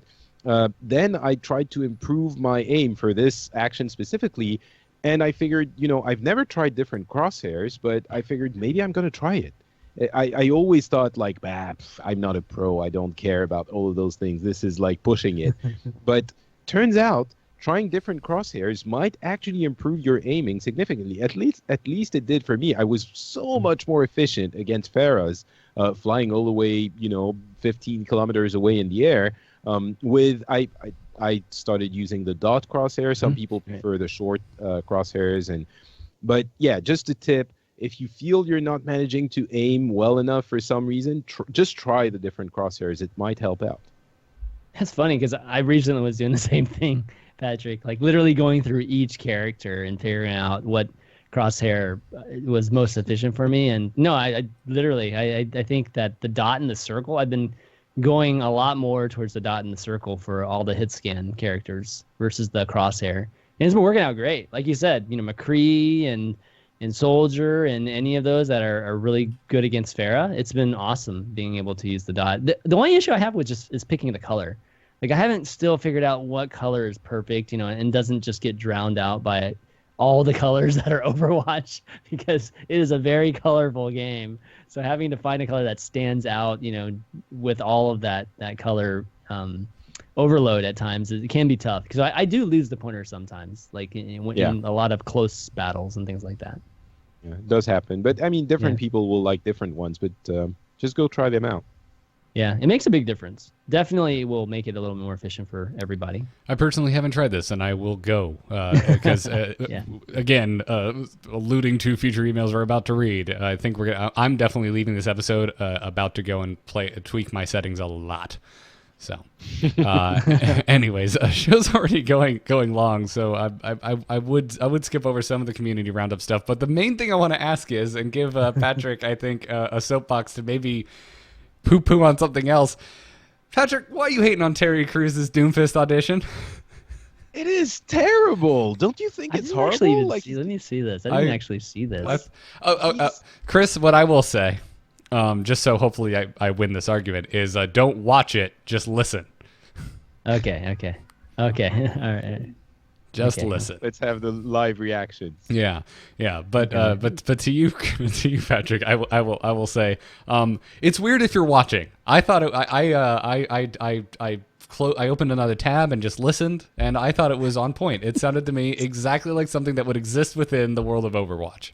then I tried to improve my aim for this action specifically, and I figured I've never tried different crosshairs, but I figured maybe I'm going to try it. I always thought like, I'm not a pro. I don't care about all of those things. This is like pushing it. But turns out trying different crosshairs might actually improve your aiming significantly. At least it did for me. I was so much more efficient against Pharahs, flying all the way, 15 kilometers away in the air. I started using the dot crosshair. Some people prefer the short crosshairs, but yeah, just a tip. If you feel you're not managing to aim well enough for some reason, just try the different crosshairs. It might help out. That's funny, because I recently was doing the same thing, Patrick. Like literally going through each character and figuring out what crosshair was most efficient for me. And no, I think that the dot and the circle, I've been going a lot more towards the dot and the circle for all the hit scan characters versus the crosshair. And it's been working out great. Like you said, McCree and Soldier and any of those that are really good against Pharah. It's been awesome being able to use the dot. The only issue I have with just is picking the color. Like I haven't still figured out what color is perfect, and doesn't just get drowned out by all the colors that are Overwatch, because it is a very colorful game. So having to find a color that stands out, with all of that color overload at times, it can be tough, because I do lose the pointer sometimes, like in a lot of close battles and things like that. Yeah, it does happen. But I mean, different people will like different ones, but just go try them out. Yeah, it makes a big difference. Definitely will make it a little more efficient for everybody. I personally haven't tried this, and I will go because, again, alluding to future emails we're about to read, I think I'm definitely leaving this episode about to go and tweak my settings a lot. So, anyways, show's already going long, so I would skip over some of the community roundup stuff. But the main thing I want to ask is, and give Patrick, I think, a soapbox to maybe poo-poo on something else. Patrick, why are you hating on Terry Crews' Doomfist audition? It is terrible. Don't you think it's horrible? Let me see this. I didn't actually see this. Chris, what I will say, just so hopefully I win this argument, is don't watch it, just listen. Okay. All right. Just listen. Let's have the live reactions. Yeah. But to you, Patrick, I will say, it's weird if you're watching. I thought I opened another tab and just listened, and I thought it was on point. It sounded to me exactly like something that would exist within the world of Overwatch.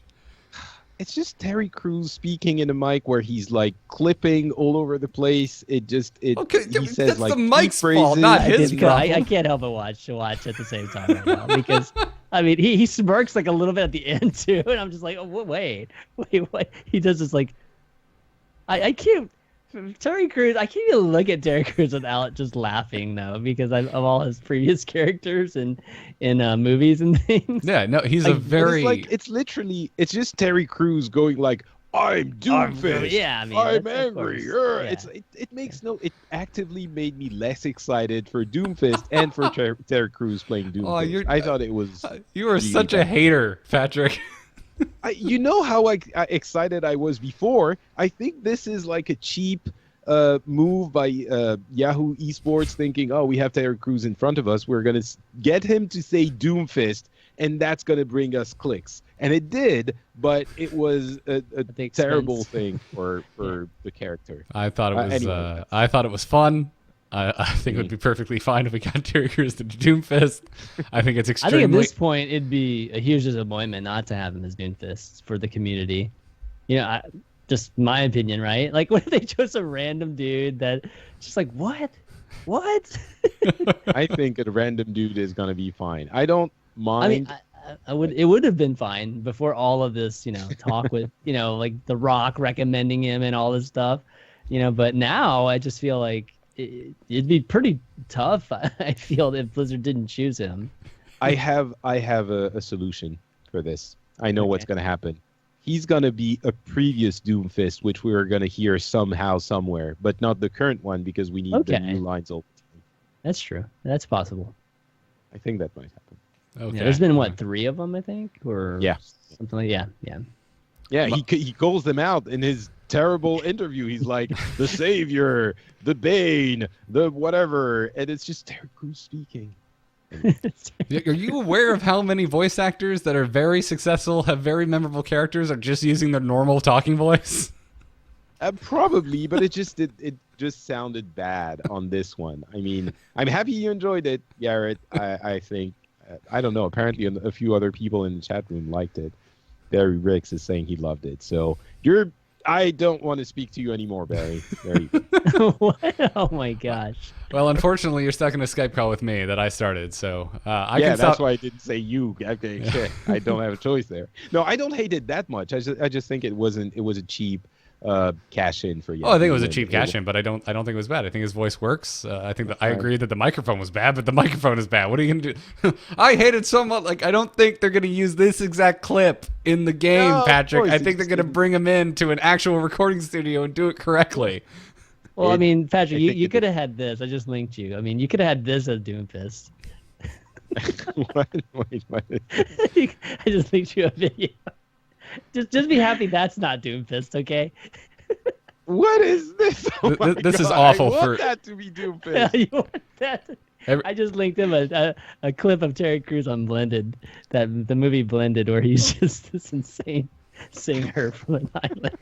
It's just Terry Crews speaking in a mic where he's like clipping all over the place. He says that's like the mic's fault, not his problem. I can't help but watch at the same time right now, because I mean he smirks like a little bit at the end too, and I'm just like, oh wait, he does this like I can't. Terry Crews, I can't even look at Terry Crews without just laughing though, because of all his previous characters in movies and things. Yeah, no, he's a very it's just Terry Crews going like, I'm Doomfist. I'm angry. It actively made me less excited for Doomfist and for Terry Crews playing Doomfist. I thought it was. You are such a hater, Patrick. You know how excited I was before. I think this is like a cheap move by Yahoo Esports, thinking, oh, we have Terry Crews in front of us. We're going to get him to say Doomfist, and that's going to bring us clicks. And it did, but it was a terrible thing for the character. I thought it was. Anyway, I thought it was fun. I think it would be perfectly fine if we got Terry Crews to Doomfist. I think it's extremely. I think at this point it'd be a huge disappointment not to have him as Doomfist for the community. Just my opinion, right? Like, what if they chose a random dude that just like what? I think a random dude is gonna be fine. I don't mind. I mean, it would have been fine before all of this, talk with, like The Rock recommending him and all this stuff, But now I just feel like it'd be pretty tough. I feel if Blizzard didn't choose him. I have a solution for this. I know what's going to happen. He's going to be a previous Doomfist, which we are going to hear somehow, somewhere, but not the current one because we need the new lines open. That's true. That's possible. I think that might happen. Okay. Yeah, there's been 3 of them, I think, or something like Yeah, he calls them out in his terrible interview. He's like the savior, the bane, the whatever, and it's just Terry Crews speaking. Are you aware of how many voice actors that are very successful, have very memorable characters, are just using their normal talking voice? Probably, but it just sounded bad on this one. I mean, I'm happy you enjoyed it, Garrett. I think. I don't know. Apparently, a few other people in the chat room liked it. Barry Ricks is saying he loved it. So I don't want to speak to you anymore, Barry. There you go. What? Oh my gosh. Well, unfortunately, you're stuck in a Skype call with me that I started. So that's why I didn't say you. Okay, shit. I don't have a choice there. No, I don't hate it that much. I just think it was a cheap cash in for you. Oh, I think it was a cheap cash in, but I don't think it was bad. I think his voice works. I think I agree that the microphone was bad, but the microphone is bad. What are you gonna do? I hate it so much. Like, I don't think they're gonna use this exact clip in the game, Patrick. I think they're gonna bring him into an actual recording studio and do it correctly. Well, I mean, Patrick, you could have had this. I just linked you. I mean, you could have had this as Doomfist. What? Wait. I just linked you a video. Just be happy that's not Doomfist, okay? What is this? Oh my This is God, awful I want for that to be Doomfist. Yeah, you want that? I just linked him a clip of Terry Crews on Blended, the movie Blended, where he's just this insane singer from an island.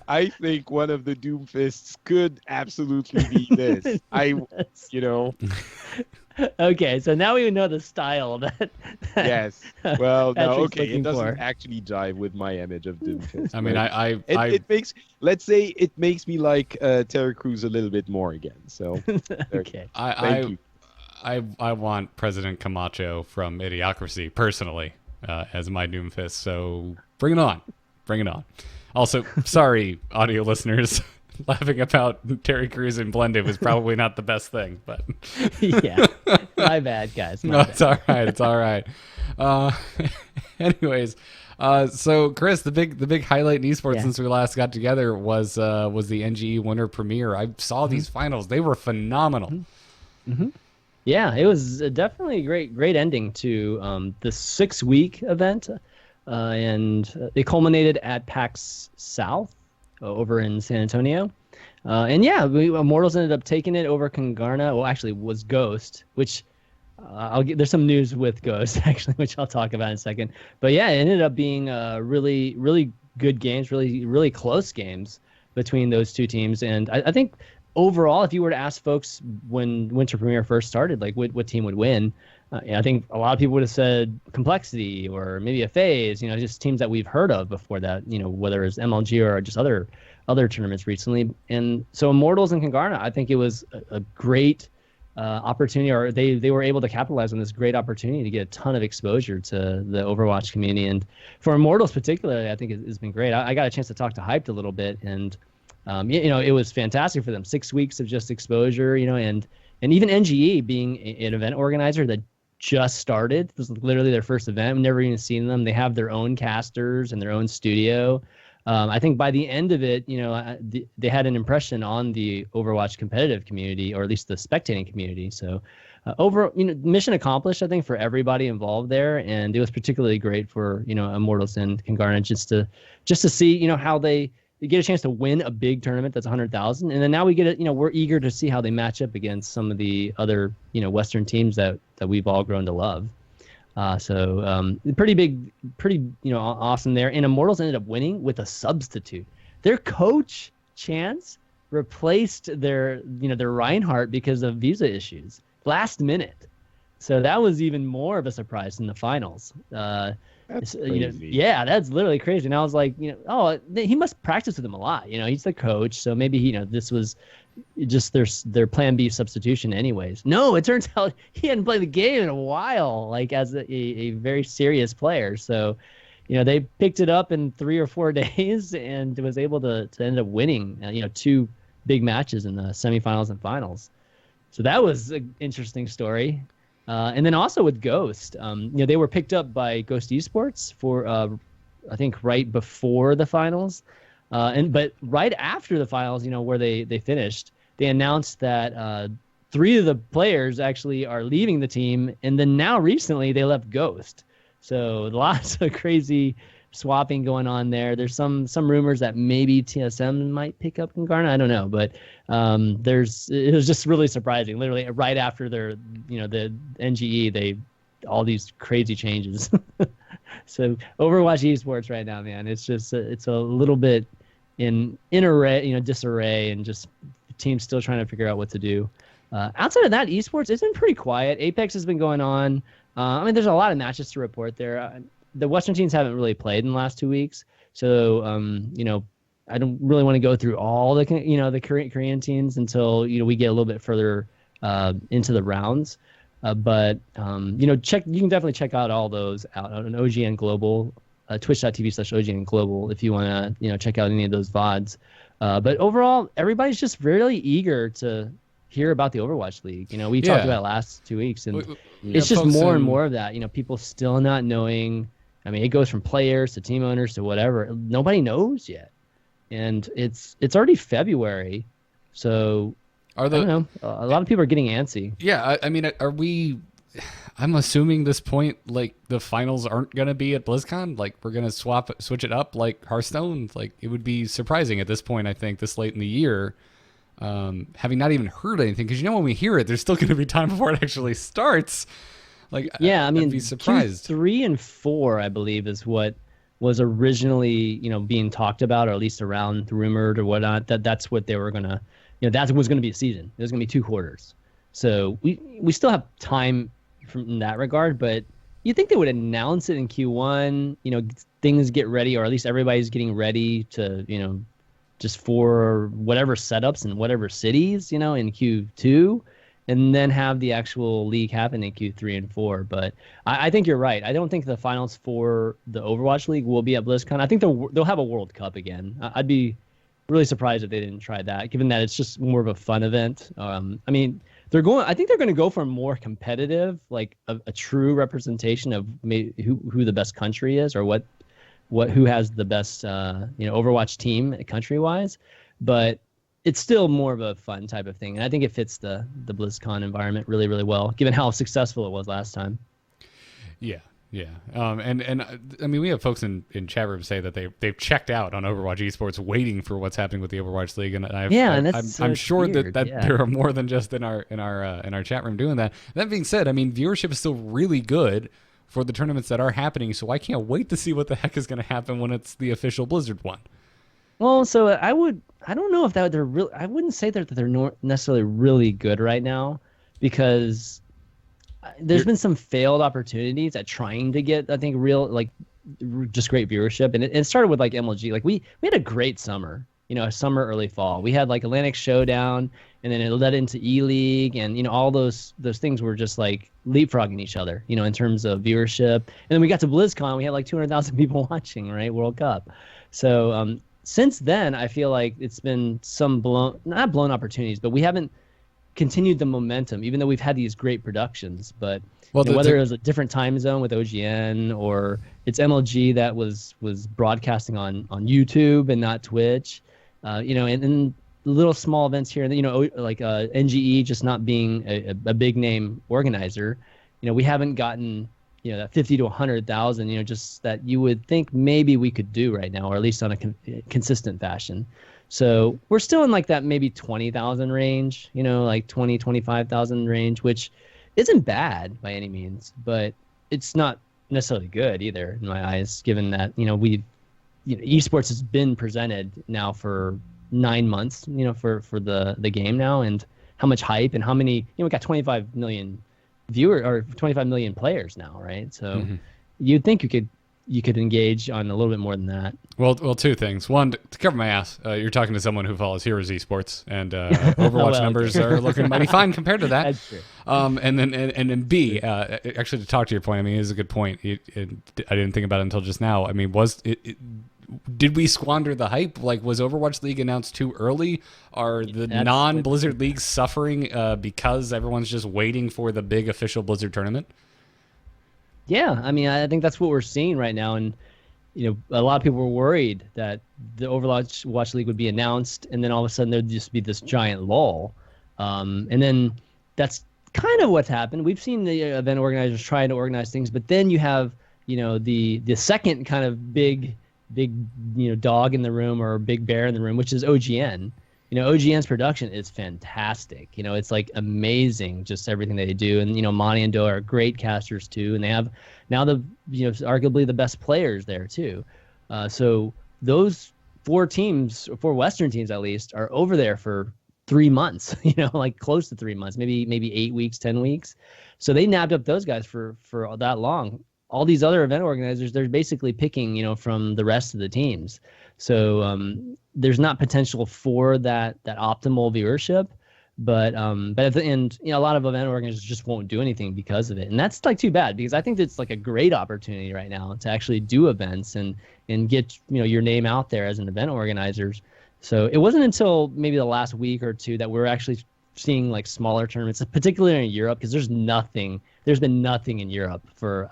I think one of the Doomfists could absolutely be this. Okay, so now we know the style that yes. Well, no, Patrick's okay, it looking doesn't for. actually jive with my image of Doomfist. I mean, it makes, let's say, it makes me like Terry Crews a little bit more again. So, okay. Thank you. I want President Camacho from Idiocracy personally as my Doomfist. So bring it on, bring it on. Also, sorry, audio listeners. Laughing about Terry Crews and Blended was probably not the best thing, but yeah, my bad, guys. No, it's all right. It's all right. Anyways, so Chris, the big highlight in esports since we last got together was the NGE Winter Premiere. I saw these finals; they were phenomenal. Mm-hmm. Yeah, it was definitely a great ending to the 6-week event, and it culminated at PAX South over in San Antonio. And yeah, Immortals ended up taking it over Congarna. Well, actually, it was Ghost, which there's some news with Ghost, actually, which I'll talk about in a second. But yeah, it ended up being really, really good games, really, really close games between those two teams. And I think overall, if you were to ask folks when Winter Premiere first started, like what team would win, I think a lot of people would have said Complexity or maybe a FaZe, just teams that we've heard of before that, whether it's MLG or just other tournaments recently. And so Immortals and Congarna, I think it was a great opportunity, or they were able to capitalize on this great opportunity to get a ton of exposure to the Overwatch community. And for Immortals particularly, I think it's been great. I got a chance to talk to Hyped a little bit, and it was fantastic for them. 6 weeks of just exposure, and even NGE being an event organizer that just started. It was literally their first event. I've never even seen them. They have their own casters and their own studio. I think by the end of it, they had an impression on the Overwatch competitive community, or at least the spectating community. So mission accomplished, I think, for everybody involved there. And it was particularly great for, Immortals and Congarna just to see, how they get a chance to win a big tournament that's 100,000. And then now we get it, we're eager to see how they match up against some of the other, Western teams that we've all grown to love. So pretty awesome there. And Immortals ended up winning with a substitute. Their coach, Chance, replaced their Reinhardt because of visa issues last minute. So that was even more of a surprise in the finals. That's crazy. Yeah, that's literally crazy. And I was like, he must practice with them a lot. He's the coach, so maybe this was just their plan B substitution anyways. No, it turns out he hadn't played the game in a while, like as a very serious player. So, they picked it up in 3 or 4 days and was able to end up winning, 2 big matches in the semifinals and finals. So that was an interesting story. And then also with Ghost, they were picked up by Ghost Esports for, I think, right before the finals. But right after the finals, where they finished, they announced that 3 of the players actually are leaving the team. And then now recently they left Ghost. So lots of crazy swapping going on there. There's some rumors that maybe TSM might pick up Congarna. I don't know, but it was just really surprising. Literally right after their the NGE, all these crazy changes. So Overwatch esports right now, man, it's just it's a little bit in array, disarray, and just teams still trying to figure out what to do. Outside of that, esports has been pretty quiet. Apex has been going on. There's a lot of matches to report there. The Western teams haven't really played in the last 2 weeks, so I don't really want to go through all the the Korean teams until we get a little bit further into the rounds. But you can definitely check out all those out on OGN Global, twitch.tv/OGN Global if you want to check out any of those VODs. But overall, everybody's just really eager to hear about the Overwatch League. We talked about it last 2 weeks, and it's just more and more of that. People still not knowing. It goes from players to team owners to whatever. Nobody knows yet, and it's already February, so I don't know. A lot of people are getting antsy. Yeah, are we I'm assuming this point, like the finals aren't gonna be at BlizzCon. Like we're gonna switch it up like Hearthstone. Like it would be surprising at this point. I think this late in the year, having not even heard anything, because when we hear it, there's still gonna be time before it actually starts. Like yeah, I mean, I'd be surprised. Q3 and 4, I believe, is what was originally being talked about, or at least around rumored or whatnot. That's what they were gonna, that was gonna be a season. It was gonna be 2 quarters. So we still have time from that regard, but you think they would announce it in Q1, things get ready, or at least everybody's getting ready to, just for whatever setups and whatever cities, in Q2, and then have the actual league happen in Q3 and 4. But I think you're right. I don't think the finals for the Overwatch League will be at BlizzCon. I think they'll have a World Cup again. I'd be really surprised if they didn't try that, given that it's just more of a fun event. I mean, I think they're going to go for more competitive, like a true representation of who the best country is, or who has the best Overwatch team country wise. But it's still more of a fun type of thing, and I think it fits the BlizzCon environment really, really well, given how successful it was last time. Yeah. And I mean, we have folks in chat room say that they've checked out on Overwatch esports, waiting for what's happening with the Overwatch League, and I'm sure weird, that there are more than just in our chat room doing that. That being said, I mean, viewership is still really good for the tournaments that are happening, so I can't wait to see what the heck is going to happen when it's the official Blizzard one. Well, so I don't know if they're really. I wouldn't say that they're necessarily really good right now, because there's been some failed opportunities at trying to get, I think, just great viewership, and it started with like MLG. Like we had a great summer, summer, early fall. We had like Atlantic Showdown, and then it led into E-League, and all those things were just like leapfrogging each other, in terms of viewership. And then we got to BlizzCon, we had like 200,000 people watching, right? World Cup. So since then, I feel like it's been some not blown opportunities, but we haven't continued the momentum, even though we've had these great productions. But whether it was a different time zone with OGN, or it's MLG that was broadcasting on YouTube and not Twitch, and little small events here, and like NGE just not being a big name organizer, we haven't gotten that 50 to 100,000, just that you would think maybe we could do right now, or at least on a consistent fashion. So we're still in like that maybe 20,000 range, like 20, 25,000 range, which isn't bad by any means, but it's not necessarily good either in my eyes, given that, esports has been presented now for 9 months, for the game now, and how much hype and how many, we got 25 million viewers or 25 million players now, right? So you'd think you could engage on a little bit more than that. Well, 2 things. One, to cover my ass, you're talking to someone who follows Heroes Esports, and Overwatch numbers are looking mighty fine compared to that. That's true. And then B, actually, to talk to your point, I mean, it is a good point. I didn't think about it until just now. I mean, did we squander the hype? Like, was Overwatch League announced too early? Are the non-Blizzard leagues suffering because everyone's just waiting for the big official Blizzard tournament? Yeah, I mean, I think that's what we're seeing right now, and a lot of people were worried that the Overwatch League would be announced, and then all of a sudden there'd just be this giant lull, and then that's kind of what's happened. We've seen the event organizers trying to organize things, but then you have the second kind of big dog in the room, or big bear in the room, which is OGN. OGN's production is fantastic. It's like amazing, just everything that they do. And Monty and Doe are great casters too, and they have now arguably the best players there too. So those 4 Western teams at least, are over there for 3 months. Like close to 3 months, maybe 8 weeks, 10 weeks. So they nabbed up those guys for that long. All these other event organizers, they're basically picking, from the rest of the teams. So there's not potential for that optimal viewership, but at the end, a lot of event organizers just won't do anything because of it, and that's like too bad, because I think it's like a great opportunity right now to actually do events and get your name out there as an event organizer. So it wasn't until maybe the last week or 2 that we're actually seeing like smaller tournaments, particularly in Europe, because there's been nothing in Europe for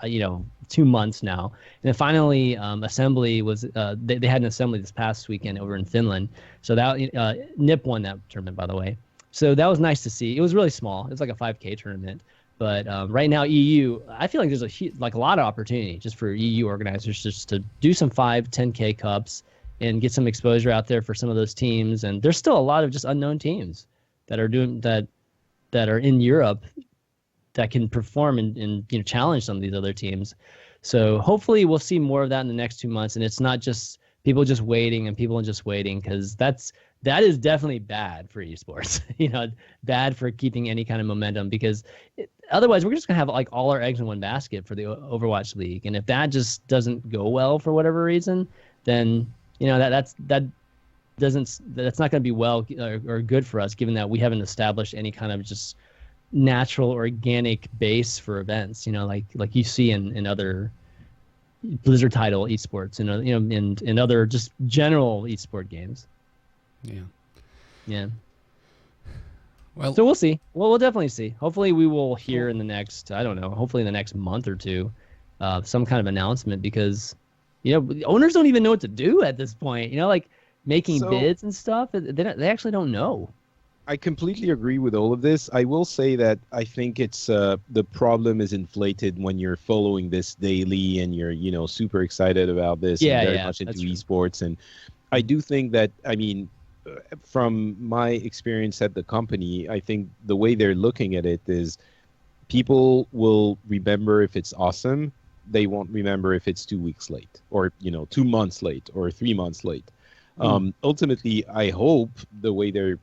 2 months now. And then finally Assembly was they had an Assembly this past weekend over in Finland, so that NIP won that tournament, by the way. So that was nice to see. It was really small. It was like a 5K tournament, But right now, EU, I feel like there's a lot of opportunity just for EU organizers just to do some 5-10K cups and get some exposure out there for some of those teams. And there's still a lot of just unknown teams that are doing that are in Europe that can perform and challenge some of these other teams. So hopefully we'll see more of that in the next 2 months, and it's not just people just waiting, because that is definitely bad for esports. Bad for keeping any kind of momentum, because otherwise we're just gonna have like all our eggs in one basket for the Overwatch League, and if that just doesn't go well for whatever reason, then that's not gonna be well or good for us, given that we haven't established any kind of just natural organic base for events, like you see in other Blizzard title esports and in other just general esport games. Yeah. Well, so we'll see. We'll definitely see. Hopefully we will hear in the next, hopefully in the next month or two, some kind of announcement, because owners don't even know what to do at this point, like making bids and stuff. They actually don't know. I completely agree with all of this. I will say that I think it's the problem is inflated when you're following this daily and you're super excited about this and very much into esports. And I do think that, from my experience at the company, I think the way they're looking at it is people will remember if it's awesome. They won't remember if it's 2 weeks late or 2 months late or 3 months late. Ultimately, I hope the way they're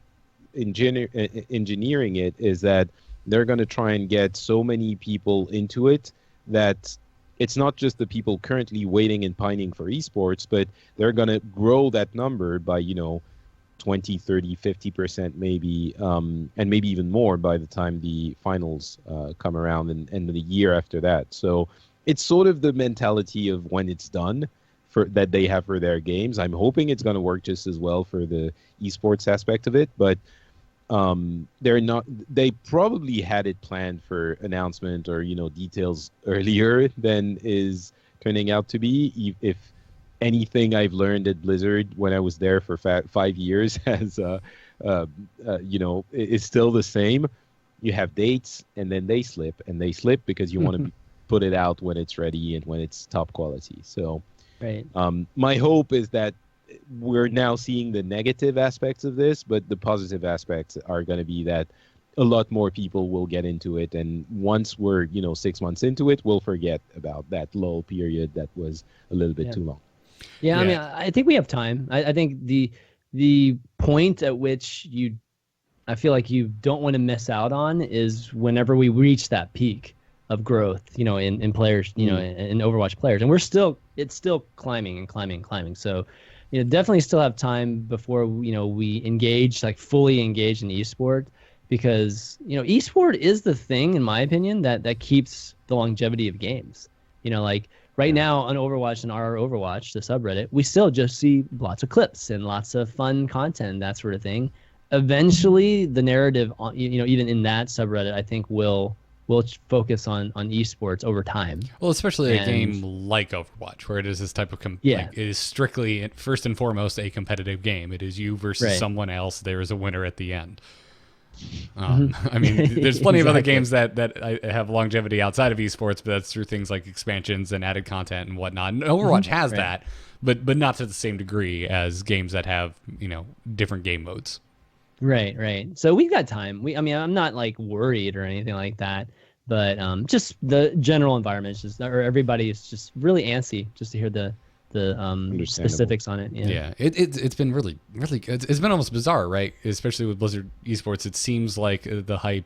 engineering it is that they're going to try and get so many people into it that it's not just the people currently waiting and pining for esports, but they're going to grow that number by 20, 30, 50% maybe, and maybe even more by the time the finals come around and the year after that. So it's sort of the mentality of when it's done that they have for their games. I'm hoping it's going to work just as well for the esports aspect of it, but they probably had it planned for announcement or details earlier than is turning out to be. If anything I've learned at Blizzard when I was there for 5 years is still the same. You have dates and then they slip because you want to put it out when it's ready and when it's top quality. So right. My hope is that we're now seeing the negative aspects of this, but the positive aspects are going to be that a lot more people will get into it, and once we're 6 months into it, we'll forget about that lull period that was a little bit too long. Yeah, I think we have time. I think the point at which I feel like you don't want to miss out on is whenever we reach that peak of growth, in players, in Overwatch players, and it's still climbing. So, definitely still have time before we engage, like fully engage in esport, because esport is the thing, in my opinion, that keeps the longevity of games. Like right now on Overwatch and our Overwatch, the subreddit, we still just see lots of clips and lots of fun content, that sort of thing. Eventually, the narrative, even in that subreddit, I think will focus on esports over time. Well, especially a game like Overwatch, where it is this type of it is strictly, first and foremost, a competitive game. It is you versus someone else. There is a winner at the end. There's plenty of other games that have longevity outside of esports, but that's through things like expansions and added content and whatnot. And Overwatch has that, but not to the same degree as games that have different game modes. Right. So we've got time. I'm not like worried or anything like that, but just the general environment is everybody is just really antsy just to hear the specifics on it. Yeah. It's been really, really good. It's been almost bizarre, right? Especially with Blizzard Esports. It seems like the hype,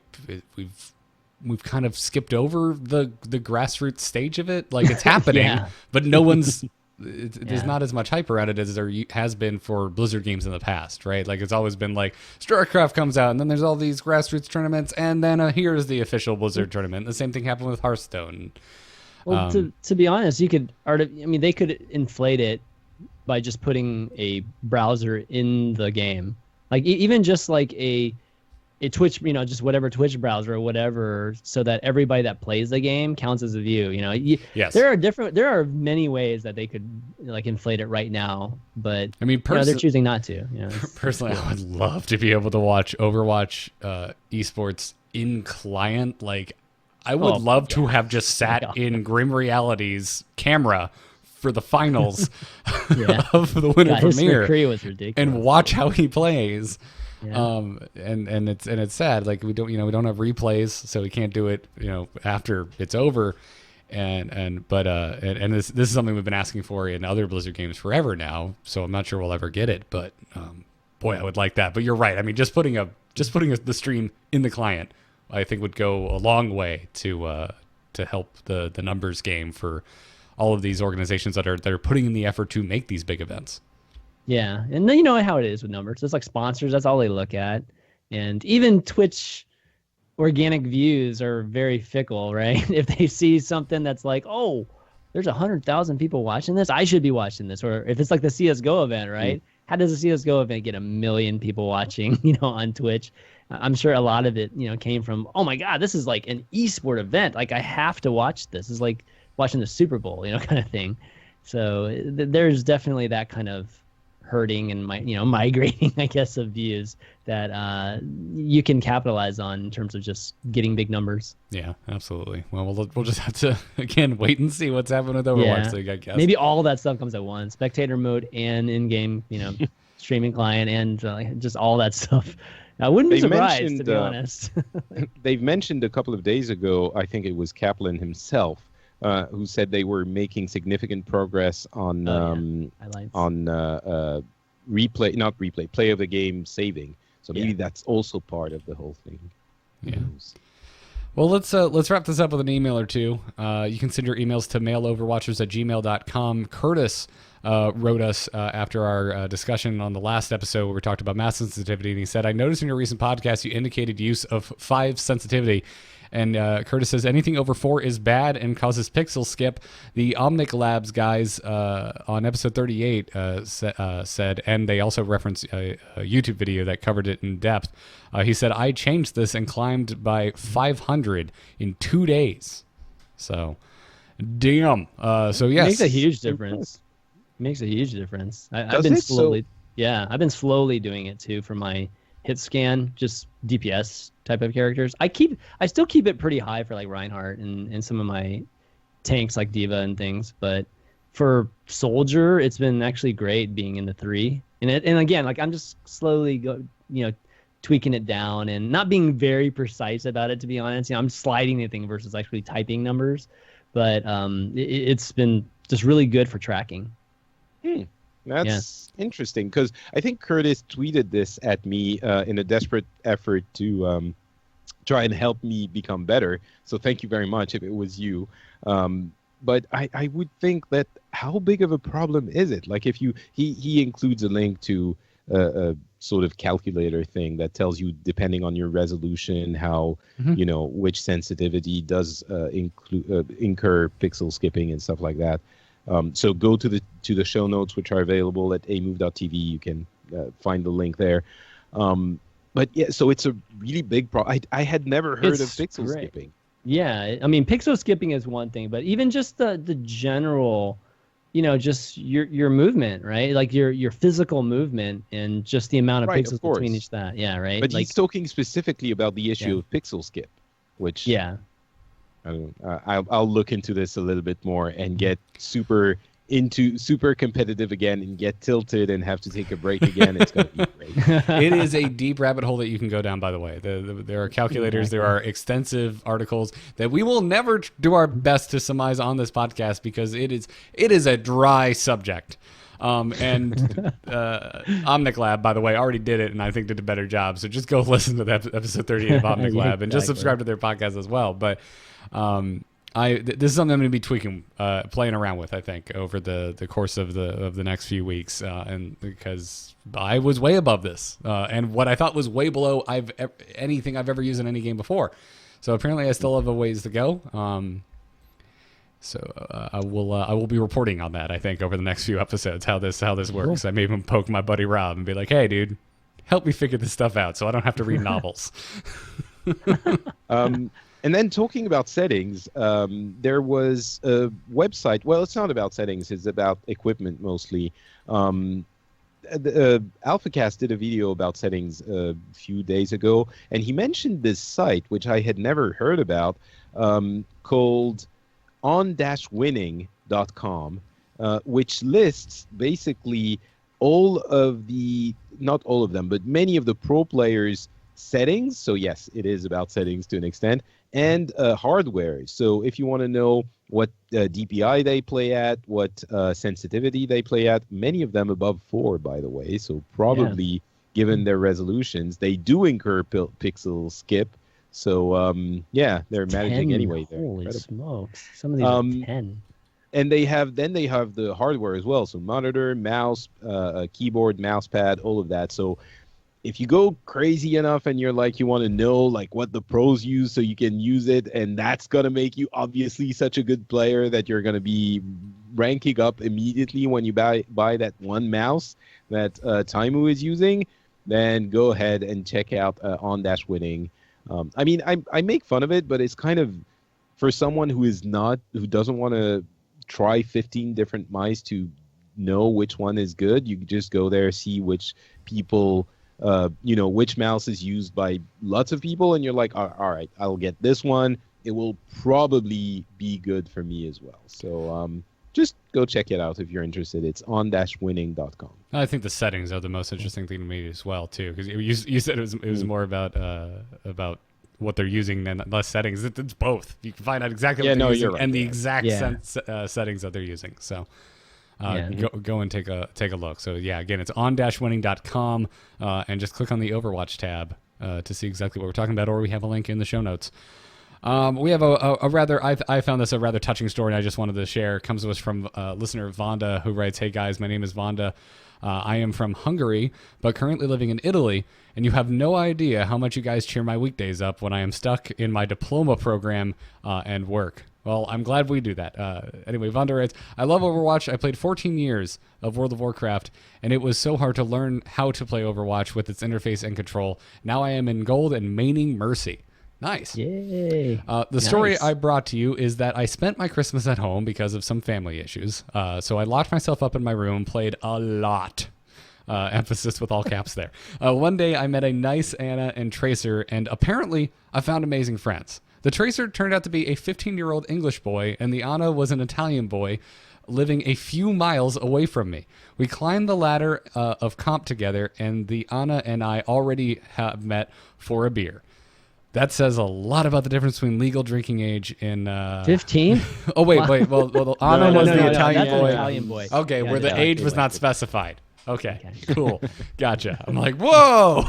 we've kind of skipped over the grassroots stage of it. Like it's happening, but no one's. There's not as much hype around it as there has been for Blizzard games in the past, right? Like it's always been like StarCraft comes out and then there's all these grassroots tournaments and then here's the official Blizzard tournament. The same thing happened with Hearthstone. Well, to be honest, they could inflate it by just putting a browser in the game, like even just like a Twitch, just whatever Twitch browser or whatever, so that everybody that plays the game counts as a view. Yes. There are many ways that they could like inflate it right now, but they're choosing not to. Personally, I would love to be able to watch Overwatch esports in client. Like I would love to have just sat in Grim Reality's camera for the finals of the winter premiere was ridiculous, and watch how he plays. Yeah. And it's sad. Like we don't have replays, so we can't do it, after it's over. And this is something we've been asking for in other Blizzard games forever now. So I'm not sure we'll ever get it, but boy, I would like that. But you're right. I mean, just putting the stream in the client, I think would go a long way to help the numbers game for all of these organizations that are putting in the effort to make these big events. Yeah, and then you know how it is with numbers. It's like sponsors, that's all they look at. And even Twitch organic views are very fickle, right? If they see something that's like, oh, there's 100,000 people watching this, I should be watching this. Or if it's like the CSGO event, right? How does a CSGO event get 1 million people watching, on Twitch? I'm sure a lot of it, came from, oh my God, this is like an esport event. Like I have to watch this. It's like watching the Super Bowl, kind of thing. So there's definitely that kind of hurting and migrating, I guess, of views that you can capitalize on in terms of just getting big numbers. Yeah, absolutely. Well, we'll just have to again wait and see what's happening with Overwatch League, I guess. Maybe all that stuff comes at once: spectator mode and in-game, streaming client, and just all that stuff. I wouldn't be surprised, to be honest. They've mentioned a couple of days ago, I think it was Kaplan himself, who said they were making significant progress on play of the game saving. So maybe that's also part of the whole thing. Yeah. Well, let's wrap this up with an email or two. You can send your emails to mailoverwatchers@gmail.com. Curtis wrote us after our discussion on the last episode where we talked about mass sensitivity, and he said, I noticed in your recent podcast you indicated use of 5 sensitivity. And Curtis says, anything over 4 is bad and causes pixel skip. The Omnic Labs guys on episode 38 said, and they also referenced a YouTube video that covered it in depth. He said, I changed this and climbed by 500 in 2 days. So, damn. So, yes. It makes a huge difference. I've been slowly doing it, too, for my hit scan, just DPS type of characters. I still keep it pretty high for like Reinhardt and some of my tanks like Diva and things, but for soldier it's been actually great being in the 3. And again, like I'm just slowly tweaking it down and not being very precise about it, to be honest. I'm sliding the thing versus actually typing numbers, but it's been just really good for tracking. That's interesting, because I think Curtis tweeted this at me in a desperate effort to try and help me become better. So thank you very much if it was you. But I would think that how big of a problem is it? Like if he includes a link to a sort of calculator thing that tells you, depending on your resolution, how which sensitivity does incur pixel skipping and stuff like that. So go to the show notes, which are available at amove.tv. You can find the link there. But yeah, so it's a really big problem. I had never heard of pixel skipping. Yeah, I mean, pixel skipping is one thing, but even just the general, just your movement, right? Like your physical movement and just the amount of pixels between each that. Yeah, right. But he's talking specifically about the issue of pixel skip, which I'll look into this a little bit more and get super competitive again and get tilted and have to take a break again. It's going to be great. It is a deep rabbit hole that you can go down, by the way. There are calculators, there are extensive articles that we will never do our best to surmise on this podcast because it is a dry subject. Omnic Lab, by the way, already did it and I think did a better job. So just go listen to that episode 38 of Omnic Lab and just subscribe to their podcast as well. But this is something I'm going to be tweaking, playing around with, I think, over the course of the next few weeks, and because I was way above this, and what I thought was way below anything I've ever used in any game before. So apparently, I still have a ways to go. So I will be reporting on that, I think, over the next few episodes how this works. I may even poke my buddy Rob and be like, "Hey, dude, help me figure this stuff out so I don't have to read novels." And then talking about settings, there was a website. Well, it's not about settings. It's about equipment mostly. AlphaCast did a video about settings a few days ago, and he mentioned this site, which I had never heard about, called on-winning.com, which lists basically all of the, not all of them, but many of the pro players' settings. So yes, it is about settings to an extent, and hardware. So if you want to know what DPI they play at, what sensitivity they play at, many of them above 4, by the way. So probably, given their resolutions, they do incur pixel skip. So yeah, they're managing 10? Anyway. They're Holy incredible. smokes! Some of these are 10. And they have the hardware as well. So monitor, mouse, keyboard, mouse pad, all of that. So if you go crazy enough and you're like, you want to know like what the pros use so you can use it, and that's going to make you obviously such a good player that you're going to be ranking up immediately when you buy that one mouse that Taimu is using, then go ahead and check out on-winning. I mean, I make fun of it, but it's kind of for someone who doesn't want to try 15 different mice to know which one is good. You just go there, see which people, which mouse is used by lots of people, and you're like, all right, I'll get this one. It will probably be good for me as well. So just go check it out if you're interested. It's on-winning.com. I think the settings are the most interesting thing to me as well, too, because you said it was more about what they're using and less settings. It's both. You can find out exactly what they're using and the exact settings that they're using. So go and take a look. So yeah, again, it's on-winning.com and just click on the Overwatch tab to see exactly what we're talking about, or we have a link in the show notes. We have I found this a rather touching story, and I just wanted to share. It comes to us from listener Vonda, who writes, "Hey guys, my name is Vonda. I am from Hungary, but currently living in Italy, and you have no idea how much you guys cheer my weekdays up when I am stuck in my diploma program and work." Well, I'm glad we do that. Anyway, Vonda writes, "I love Overwatch. I played 14 years of World of Warcraft, and it was so hard to learn how to play Overwatch with its interface and control. Now I am in gold and maining Mercy." Nice. Yay. The story I brought to you is that I spent my Christmas at home because of some family issues. So I locked myself up in my room, played a lot. Emphasis with all caps there. One day I met a nice Anna and Tracer, and apparently I found amazing friends. The Tracer turned out to be a 15-year-old English boy, and the Anna was an Italian boy living a few miles away from me. We climbed the ladder of comp together, and the Anna and I already have met for a beer. That says a lot about the difference between legal drinking age in 15. Oh wait. Well, Anna was the Italian boy. Italian boy. Okay, where the age was not specified. Okay, cool, gotcha. I'm like, whoa.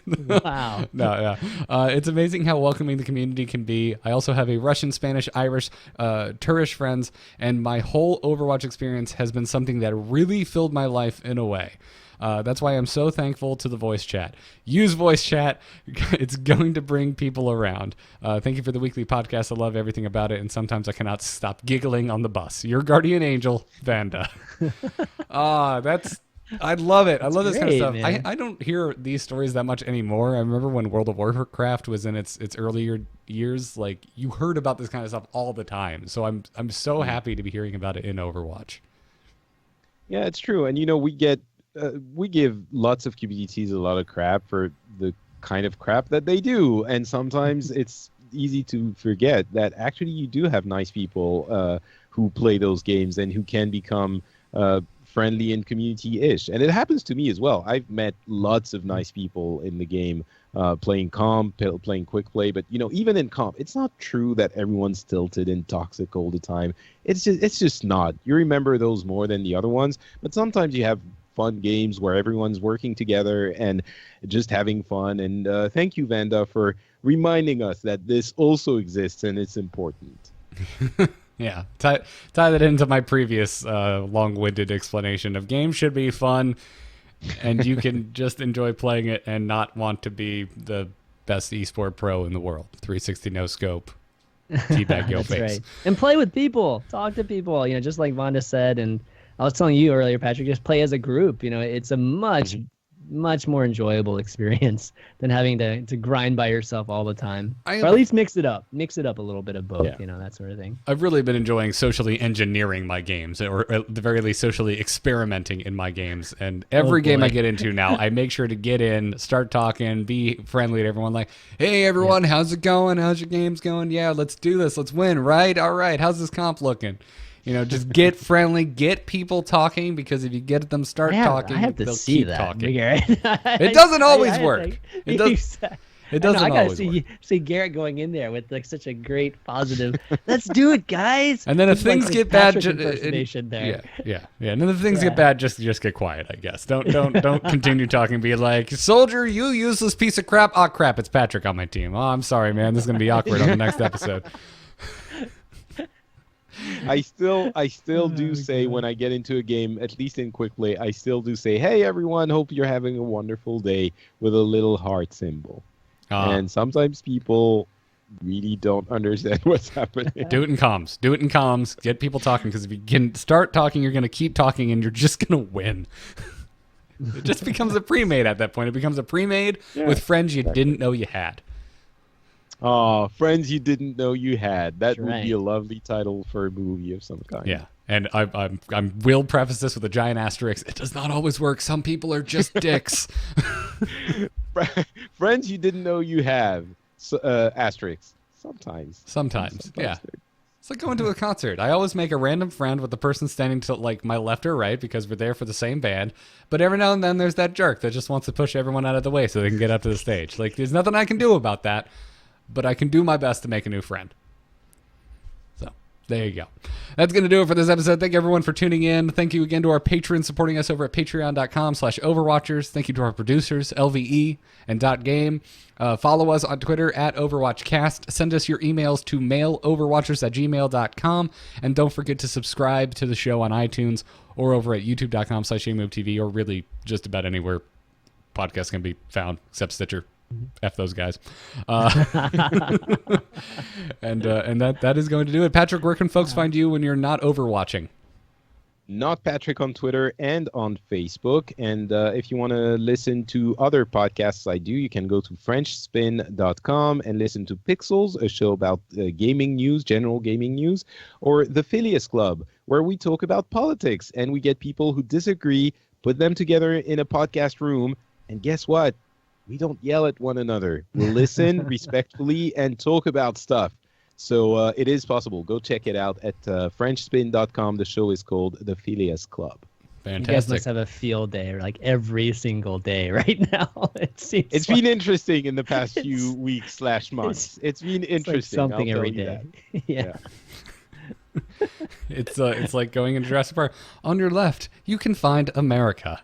Wow. No, yeah. It's amazing how welcoming the community can be. I also have a Russian, Spanish, Irish, Turkish friends, and my whole Overwatch experience has been something that really filled my life in a way. That's why I'm so thankful to the voice chat. Use voice chat. It's going to bring people around. Thank you for the weekly podcast. I love everything about it, and sometimes I cannot stop giggling on the bus. Your guardian angel, Vanda. I love it. I love this kind of stuff. I don't hear these stories that much anymore. I remember when World of Warcraft was in its earlier years, like you heard about this kind of stuff all the time. So I'm so happy to be hearing about it in Overwatch. Yeah, it's true. And we give lots of communities a lot of crap for the kind of crap that they do, and sometimes it's easy to forget that actually you do have nice people who play those games and who can become friendly and community-ish. And it happens to me as well. I've met lots of nice people in the game playing comp, playing quick play, but even in comp, it's not true that everyone's tilted and toxic all the time. It's just not. You remember those more than the other ones, but sometimes you have fun games where everyone's working together and just having fun. And thank you, Vanda, for reminding us that this also exists and it's important. Yeah, tie that into my previous long-winded explanation of games should be fun, and you can just enjoy playing it and not want to be the best esport pro in the world. 360 no scope, teabag yo face. Right. And play with people, talk to people. Just like Vonda said, and I was telling you earlier, Patrick, just play as a group. It's a much much more enjoyable experience than having to grind by yourself all the time. Or at least mix it up a little bit of both, that sort of thing. I've really been enjoying socially engineering my games, or at the very least socially experimenting in my games. And every game I get into now, I make sure to get in, start talking, be friendly to everyone. Like, hey everyone, how's it going? How's your games going? Yeah, let's do this. Let's win, right? All right. How's this comp looking? Just get friendly, get people talking, because if you get them talking, I have to they'll see keep that. talking. It doesn't always work. It doesn't I always gotta work. see Garrett going in there with like such a great positive. Let's do it, guys. And then if things get bad, there. Yeah. And then if things get bad, just get quiet. I guess don't continue talking. Be like, soldier, you useless piece of crap. Oh crap, it's Patrick on my team. Oh, I'm sorry, man. This is gonna be awkward on the next episode. I still do say when I get into a game, at least in quick play, I still do say, hey everyone, hope you're having a wonderful day, with a little heart symbol. And sometimes people really don't understand what's happening. Do it in comms. Get people talking, because if you can start talking, you're going to keep talking, and you're just going to win. It just becomes a pre-made at that point. It becomes a pre-made with friends you didn't know you had. Oh, friends you didn't know you had. That would be a lovely title for a movie of some kind. Yeah, and I will preface this with a giant asterisk. It does not always work. Some people are just dicks. Friends you didn't know you have. Asterisk. Sometimes. Yeah. It's like going to a concert. I always make a random friend with the person standing to like my left or right, because we're there for the same band. But every now and then there's that jerk that just wants to push everyone out of the way so they can get up to the stage. Like, there's nothing I can do about that. But I can do my best to make a new friend. So, there you go. That's going to do it for this episode. Thank you, everyone, for tuning in. Thank you again to our patrons supporting us over at patreon.com/Overwatchers. Thank you to our producers, LVE and .game. Follow us on Twitter at OverwatchCast. Send us your emails to mailoverwatchers@gmail.com. And don't forget to subscribe to the show on iTunes or over at youtube.com/ChanmanV, or really just about anywhere podcasts can be found, except Stitcher. F those guys. And that is going to do it. Patrick, where can folks find you when you're not overwatching? Not Patrick on Twitter and on Facebook. And if you want to listen to other podcasts I do, you can go to FrenchSpin.com and listen to Pixels, a show about gaming news, general gaming news, or The Phileas Club, where we talk about politics and we get people who disagree, put them together in a podcast room, and guess what? We don't yell at one another. We'll listen respectfully and talk about stuff. So it is possible. Go check it out at FrenchSpin.com. The show is called The Phileas Club. Fantastic. You guys must have a field day, like every single day right now. It's been interesting in the past few weeks / months. It's been interesting. Like something every day. Yeah. It's like going into Jurassic Park. On your left, you can find America.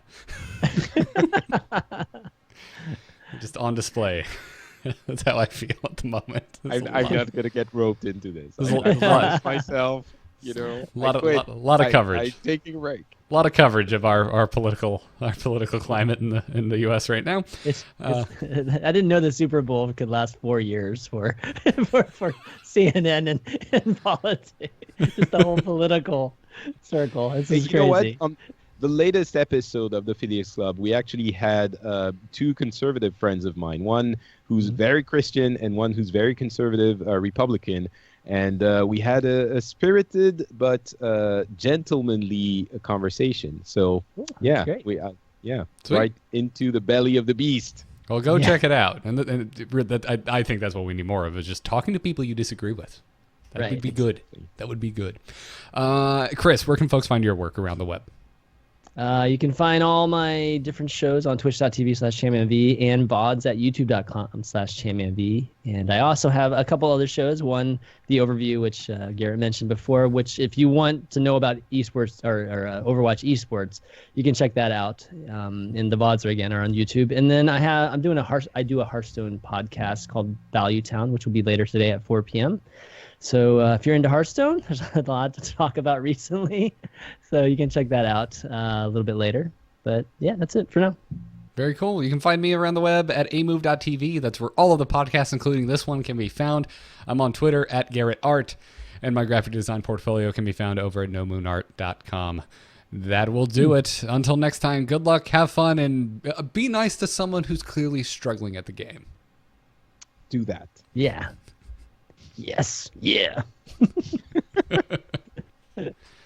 Just on display. That's how I feel at the moment. I'm not going to get roped into this. I myself, a lot of coverage. I'm taking a break. A lot of coverage of our political climate in the U.S. right now. I didn't know the Super Bowl could last 4 years for CNN and politics. Just the whole political circle. This is crazy. You know what? The latest episode of the Phileas Club, we actually had two conservative friends of mine, one who's very Christian and one who's very conservative Republican. And we had a spirited but gentlemanly conversation. So, yeah, right into the belly of the beast. Well, go check it out. And I think that's what we need more of, is just talking to people you disagree with. That would be good. That would be good. Chris, where can folks find your work around the web? You can find all my different shows on twitch.tv/ChanmanV and VODs at youtube.com/ChanmanV. And I also have a couple other shows. One, The Overview, which Garrett mentioned before, which if you want to know about esports or Overwatch esports, you can check that out. And the VODs are on YouTube. And then I do a Hearthstone podcast called Value Town, which will be later today at 4 p.m. So if you're into Hearthstone, there's a lot to talk about recently. So you can check that out a little bit later. But yeah, that's it for now. Very cool. You can find me around the web at amove.tv. That's where all of the podcasts, including this one, can be found. I'm on Twitter at GarrettArt, and my graphic design portfolio can be found over at nomoonart.com. That will do it. Until next time, good luck, have fun, and be nice to someone who's clearly struggling at the game. Do that. Yeah. Yes. Yeah.